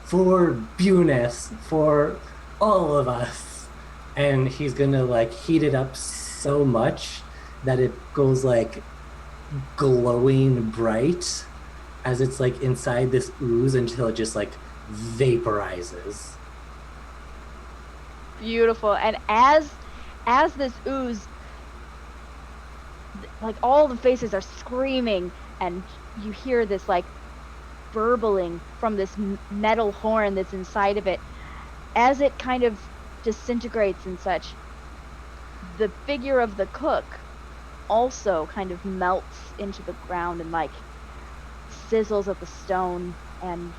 for Bunus, for all of us." And he's gonna like heat it up so much that it goes like glowing bright as it's like inside this ooze until it just like vaporizes.
Beautiful. And as this ooze, like all the faces are screaming, and you hear this like burbling from this metal horn that's inside of it. As it kind of disintegrates and such, the figure of the cook also kind of melts into the ground and like sizzles at the stone and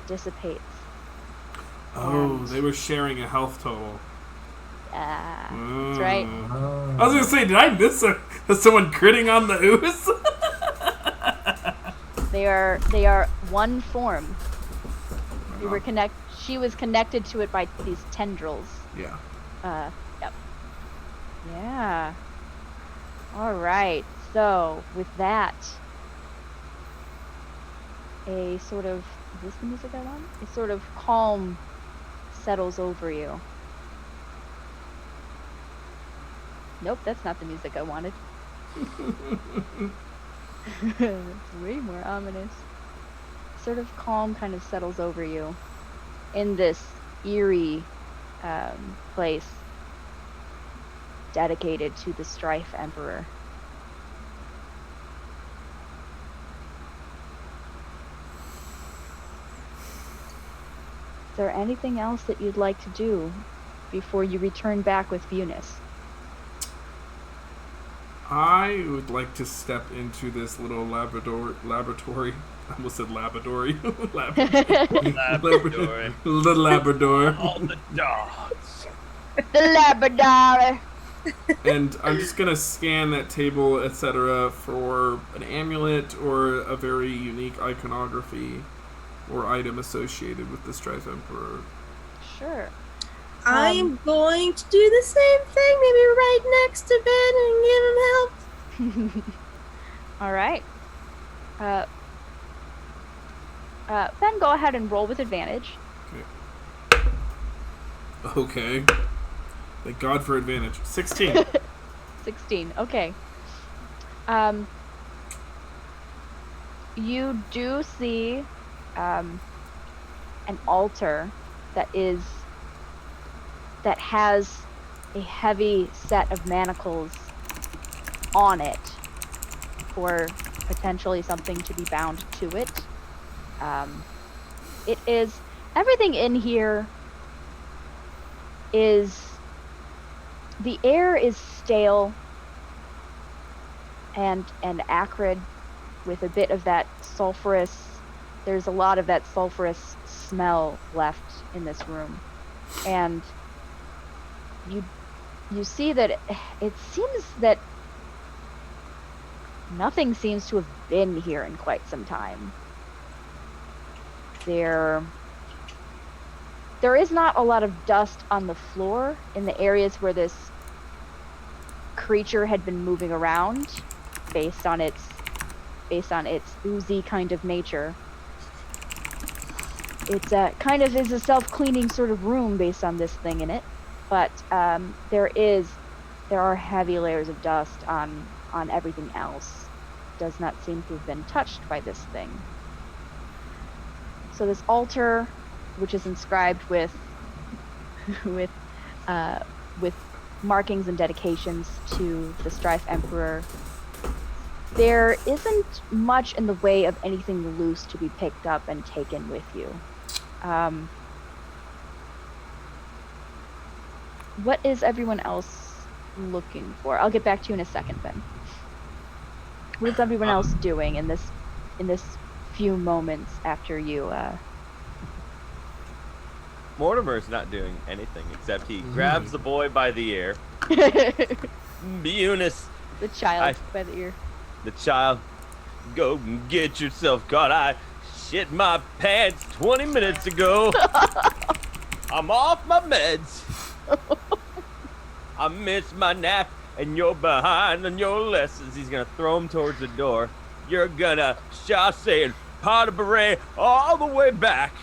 dissipates.
Oh,
And-
they were sharing a health total.
That's right.
I was gonna say, did I miss someone critting on the ooze?
They are one form. She was connected to it by these tendrils.
Yeah.
Yep. Yeah. All right. So with that, a sort of, is this the music I want? A sort of calm settles over you. Nope, that's not the music I wanted. It's way more ominous. Sort of calm kind of settles over you in this eerie place dedicated to the Strife Emperor. there anything else that you'd like to do before you return back with Venus?
I would like to step into this little laboratory. I almost said laboratory.
Labrador.
The Labrador.
All the dogs.
The Labrador.
And I'm just gonna scan that table, etc., for an amulet or a very unique iconography or item associated with the Strife Emperor.
Sure.
I'm going to do the same thing, maybe right next to Ben and give him help.
All right. Ben, go ahead and roll with advantage.
Okay. Thank God for advantage. 16.
16. Okay. You do see an altar that has a heavy set of manacles on it for potentially something to be bound to it. It is everything in here is the air is stale and acrid with a bit of that sulfurous. There's a lot of that sulfurous smell left in this room, and you see that it seems that nothing seems to have been here in quite some time. There is not a lot of dust on the floor in the areas where this creature had been moving around based on its oozy kind of nature. It kind of is a self-cleaning sort of room based on this thing in it, but there are heavy layers of dust on everything else. It does not seem to have been touched by this thing. So this altar, which is inscribed with markings and dedications to the Strife Emperor, there isn't much in the way of anything loose to be picked up and taken with you. What is everyone else looking for? I'll get back to you in a second, Ben. What is everyone else doing in this few moments after you?
Mortimer's not doing anything except he grabs the boy by the ear. Eunice,
The child by the ear.
the child, go and get yourself caught. I shit my pants 20 minutes ago. I'm off my meds. I missed my nap and you're behind on your lessons. He's gonna throw him towards the door. You're gonna chasse and pas de beret all the way back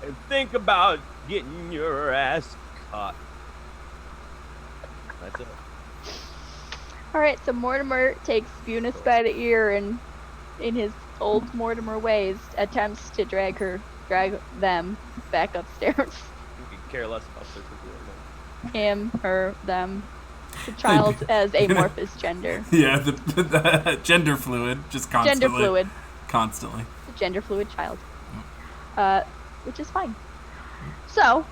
and think about getting your ass caught. That's it.
All right, so Mortimer takes Eunice by the ear and, in his old Mortimer ways, attempts to drag them back upstairs.
You could care less about this.
Him, her, them. The child as amorphous gender.
Yeah, the gender fluid, just constantly.
Gender fluid.
Constantly.
The gender fluid child. Which is fine. So,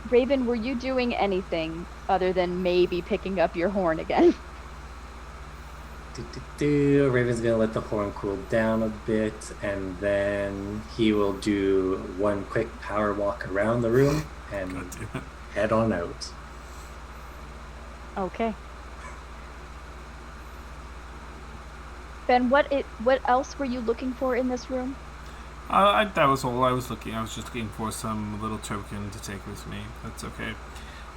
Raven, were you doing anything other than maybe picking up your horn again?
Raven's gonna let the horn cool down a bit, and then he will do one quick power walk around the room and head on out.
Okay. Ben, what else were you looking for in this room?
That was all I was looking. I was just looking for some little token to take with me. That's okay.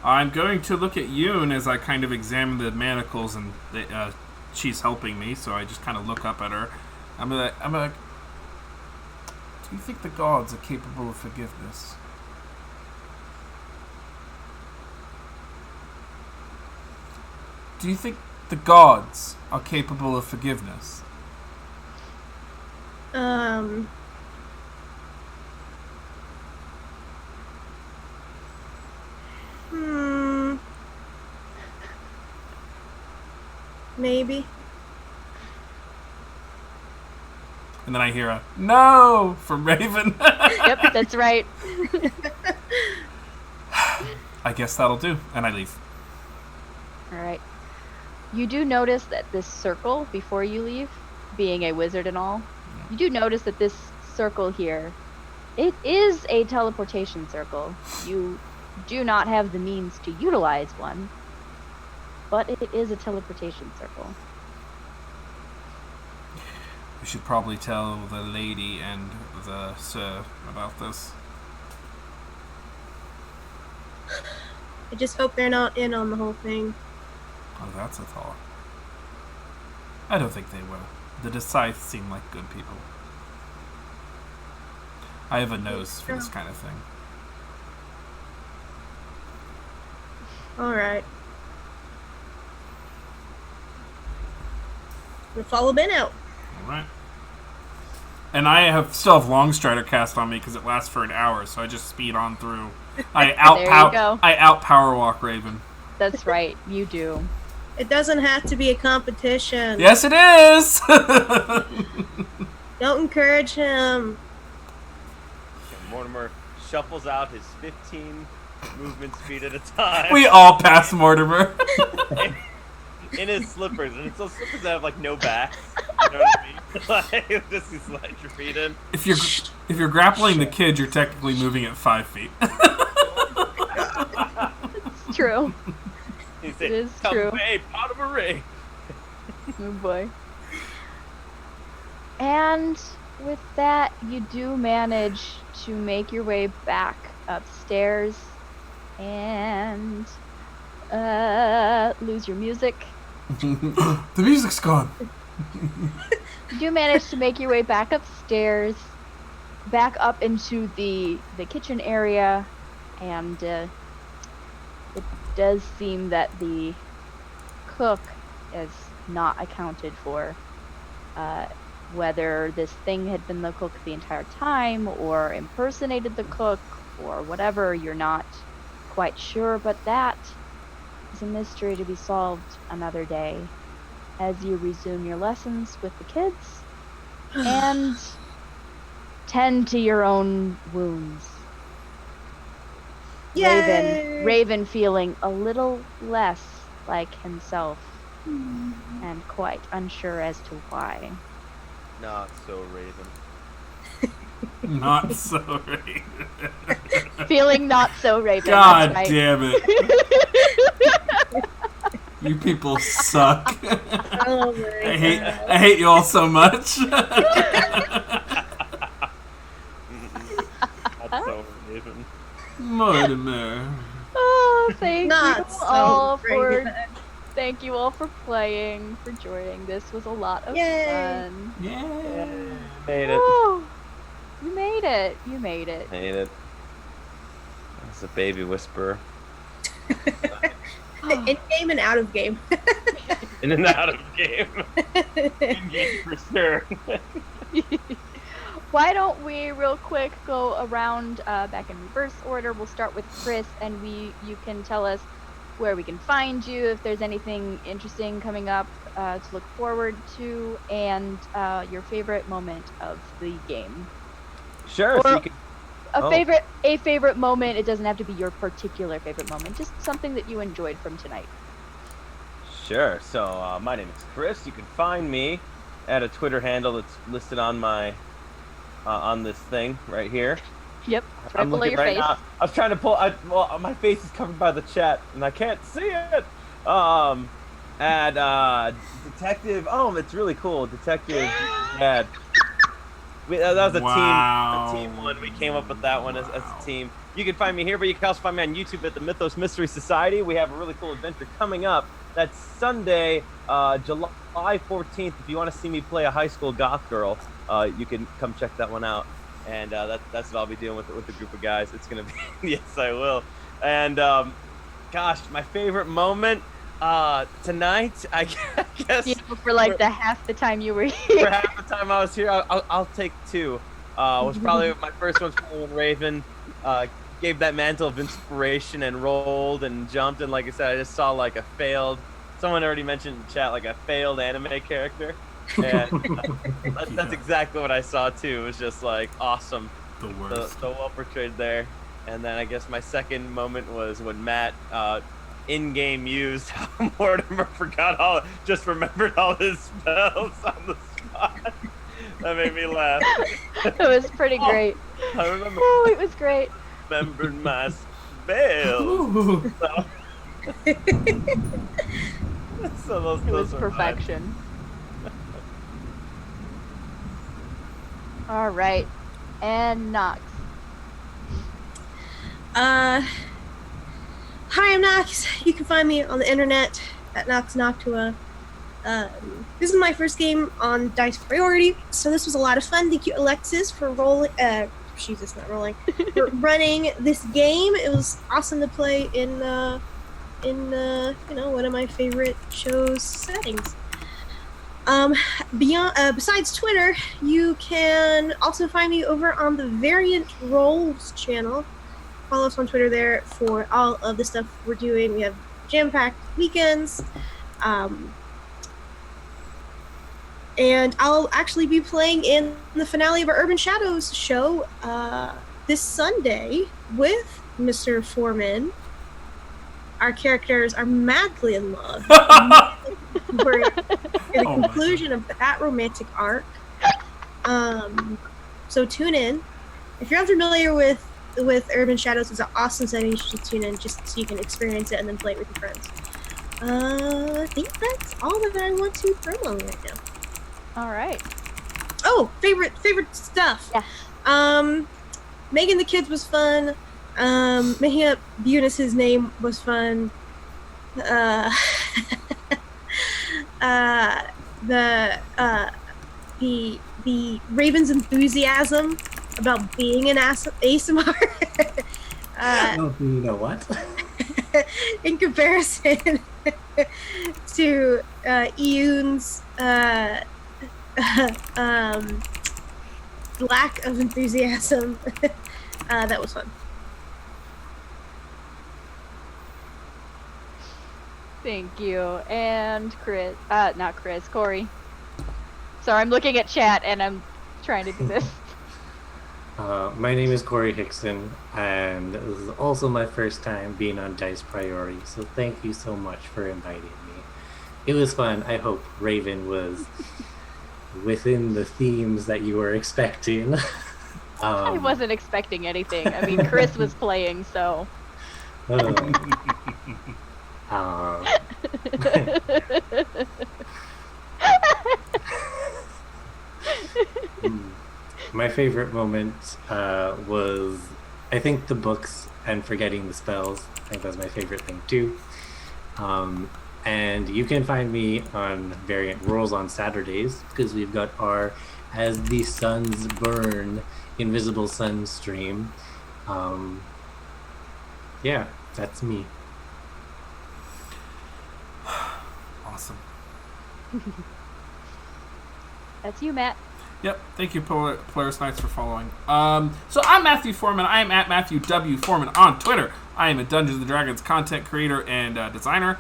I'm going to look at Yoon as I kind of examine the manacles, and she's helping me, so I just kind of look up at her. I'm like, do you think the gods are capable of forgiveness? Do you think the gods are capable of forgiveness?
Maybe.
And then I hear a no from Raven.
Yep, that's right.
I guess that'll do. And I leave.
All right. You do notice that this circle, before you leave, being a wizard and all, you do notice that this circle here, it is a teleportation circle. You do not have the means to utilize one, but it is a teleportation circle.
We should probably tell the lady and the sir about this.
I just hope they're not in on the whole thing.
Oh, that's a thought. I don't think they will. The Decide seem like good people. I have a nose for this kind of thing.
All right. We'll follow Ben out.
Alright. And I still have Longstrider cast on me because it lasts for an hour, so I just speed on through. I outpower walk Raven.
That's right, you do.
It doesn't have to be a competition.
Yes, it is!
Don't encourage him.
Mortimer shuffles out his 15 movement speed at a time.
We all pass Mortimer.
In his slippers, and it's those slippers that have like no backs. You know what I mean? Like just you slide your feet in.
If you're grappling the kid, you're technically moving at 5 feet.
It's true.
He said,
It is
"Come
true.
away, pot of a ring."
Oh boy. And with that, you do manage to make your way back upstairs and lose your music.
The music's gone.
You do manage to make your way back upstairs, back up into the kitchen area, and it does seem that the cook is not accounted for. Whether this thing had been the cook the entire time or impersonated the cook or whatever, you're not quite sure, but that is a mystery to be solved another day as you resume your lessons with the kids and tend to your own wounds.
Yay!
Raven feeling a little less like himself and quite unsure as to why.
Not so Raven.
Not so Raven.
Feeling not so Raven.
God
that's right.
damn it. You people suck.
Oh my
I hate you all so much.
Not so Raven.
Mortimer.
Oh, thank
Not
you
so
all
Raven.
thank you all for playing, for joining. This was a lot of
Yay.
fun.
Yeah.
Made it.
Oh, you made it. You made it.
Made it. That's a baby whisperer.
In game and out of game.
In and out of game. In game for sure.
Why don't we real quick go around back in reverse order? We'll start with Chris, and you can tell us where we can find you, if there's anything interesting coming up to look forward to, and your favorite moment of the game.
Sure.
Or
So you can,
a favorite moment. It doesn't have to be your particular favorite moment. Just something that you enjoyed from tonight.
Sure. So my name is Chris. You can find me at a Twitter handle that's listed on my on this thing right here.
Yep. It's right
I'm
below
looking
your
right
face.
now. I was trying to pull. Well, my face is covered by the chat, and I can't see it. And Detective. Oh, it's really cool. Detective. Dad. That was a team one. We came up with that one as a team. You can find me here, but you can also find me on YouTube at the Mythos Mystery Society. We have a really cool adventure coming up. That's Sunday, July 14th. If you want to see me play a high school goth girl, you can come check that one out. And that's what I'll be doing with a group of guys. It's gonna be yes, I will. And gosh, my favorite moment tonight, I guess.
You know, for like half the time you were here.
For half the time I was here, I'll take two. Was probably my first one's probably when Raven gave that mantle of inspiration and rolled and jumped, and like I said, I just saw like a failed. Someone already mentioned in chat like a failed anime character. And that's exactly what I saw too. It was just like awesome.
The worst.
So well portrayed there. And then I guess my second moment was when Matt in-game used how Mortimer just remembered all his spells on the spot. That made me laugh.
It was pretty great.
I remember.
Oh, it was great.
Remembered my spells. So
It was
those were
perfection. All right. And Nox.
Hi, I'm Nox. You can find me on the internet at Nox Noctua. This is my first game on Dice Priority, so this was a lot of fun. Thank you, Alexis, for rolling. Jesus, not rolling. For running this game. It was awesome to play in one of my favorite shows settings. Besides Twitter, you can also find me over on the Variant Rolls channel. Follow us on Twitter there for all of the stuff we're doing. We have jam-packed weekends. And I'll actually be playing in the finale of our Urban Shadows show this Sunday with Mr. Foreman. Our characters are madly in love. We're in the conclusion of that romantic arc. So tune in. If you're unfamiliar with Urban Shadows, it's an awesome setting. You should tune in just so you can experience it and then play it with your friends. I think that's all that I want to promo right now.
All right.
Oh, favorite stuff.
Yeah.
Megan the Kids was fun. Making up Eunice's name was fun. The Raven's enthusiasm about being an ASMR.
You know what?
In comparison to Eun's lack of enthusiasm. That was fun.
Thank you. And Chris, not Chris, Corey. Sorry, I'm looking at chat and I'm trying to do this.
My name is Corey Hickson, and this is also my first time being on Dice Priority, so thank you so much for inviting me. It was fun. I hope Raven was within the themes that you were expecting.
I wasn't expecting anything. I mean, Chris was playing, so...
My favorite moment was, I think, the books and forgetting the spells. I think that's my favorite thing too. And you can find me on Variant Rolls on Saturdays because we've got our As the Suns Burn Invisible Sun stream. Yeah, that's me.
Awesome.
That's you, Matt.
Yep. Thank you, Polaris Knights, for following. So I'm Matthew Foreman. I am at Matthew W. Foreman on Twitter. I am a Dungeons & Dragons content creator and designer.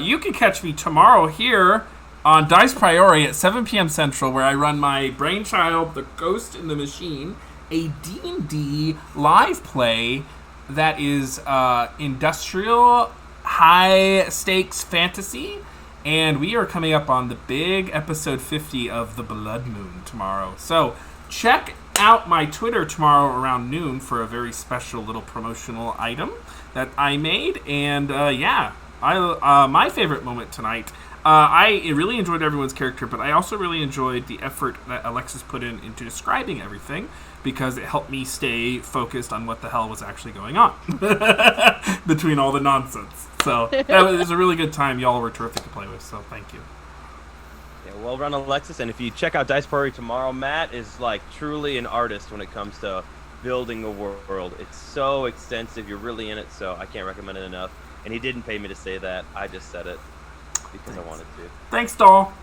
You can catch me tomorrow here on Dice Priority at 7 p.m. Central, where I run my brainchild, The Ghost in the Machine, a D&D live play that is industrial, high-stakes fantasy. And we are coming up on the big episode 50 of The Blood Moon tomorrow. So check out my Twitter tomorrow around noon for a very special little promotional item that I made. And my favorite moment tonight, I really enjoyed everyone's character, but I also really enjoyed the effort that Alexis put into describing everything, because it helped me stay focused on what the hell was actually going on between all the nonsense. So it was a really good time. Y'all were terrific to play with, so thank you.
Yeah, well run, Alexis. And if you check out Dice Priority tomorrow, Matt is like truly an artist when it comes to building a world. It's so extensive. You're really in it, so I can't recommend it enough. And he didn't pay me to say that. I just said it because I wanted to.
Thanks, doll.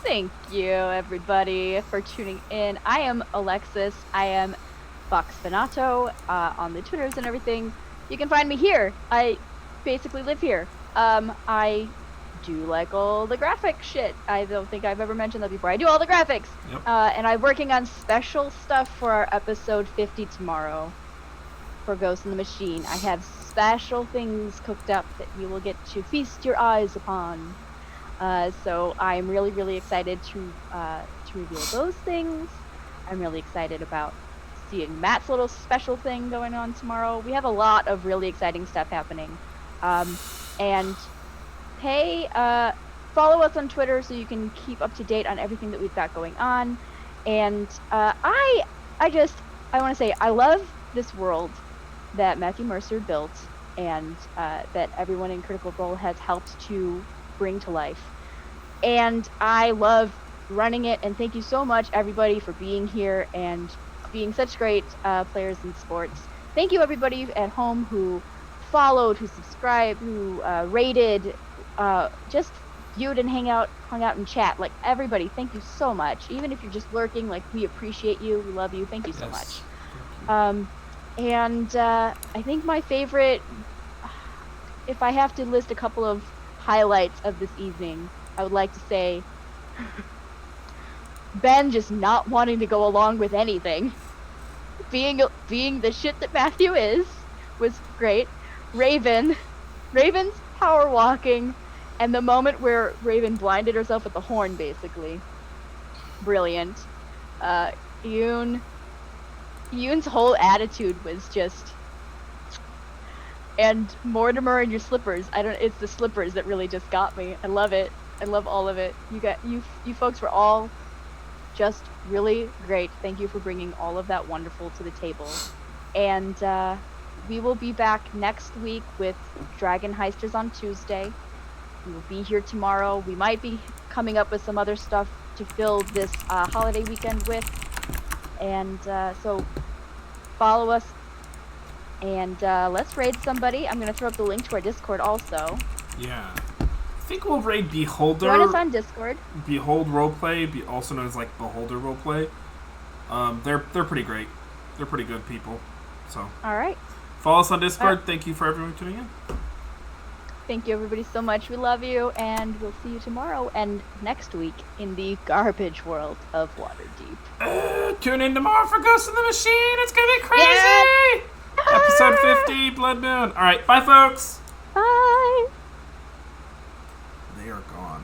Thank you, everybody, for tuning in. I am Alexis. I am Fox Finato on the Twitters and everything. You can find me here. I basically live here. I do like all the graphic shit. I don't think I've ever mentioned that before. I do all the graphics.
Yep.
And I'm working on special stuff for our episode 50 tomorrow for Ghost in the Machine. I have special things cooked up that you will get to feast your eyes upon. So I'm really, really excited to reveal those things. I'm really excited about seeing Matt's little special thing going on tomorrow. We have a lot of really exciting stuff happening. And hey, follow us on Twitter so you can keep up to date on everything that we've got going on. And I want to say I love this world that Matthew Mercer built and that everyone in Critical Role has helped to bring to life. And I love running it, and thank you so much, everybody, for being here and being such great players in sports. Thank you, everybody at home who followed, who subscribed, who rated, just viewed and hung out and chat. Like, everybody, thank you so much. Even if you're just lurking, like, we appreciate you, we love you, thank you so much. And I think my favorite, if I have to list a couple of highlights of this evening, I would like to say Ben just not wanting to go along with anything. Being the shit that Matthew is was great. Raven's power walking, and the moment where Raven blinded herself with the horn, basically. Brilliant. Yoon's whole attitude was just... And Mortimer and your slippers. It's the slippers that really just got me. I love it. I love all of it. You folks were all just really great. Thank you for bringing all of that wonderful to the table. And we will be back next week with Dragon Heisters on Tuesday. We will be here tomorrow. We might be coming up with some other stuff to fill this holiday weekend with. And so follow us. And let's raid somebody. I'm going to throw up the link to our Discord also.
Yeah. I think we'll raid Beholder.
Join us on Discord.
Behold Roleplay, also known as like Beholder Roleplay. They're pretty great. They're pretty good people. So.
All right.
Follow us on Discord. Thank you for everyone tuning in.
Thank you, everybody, so much. We love you, and we'll see you tomorrow and next week in the garbage world of Waterdeep.
Tune in tomorrow for Ghost in the Machine. It's gonna be crazy. Yeah! Episode 50, Blood Moon. All right, bye, folks.
Bye.
They are gone.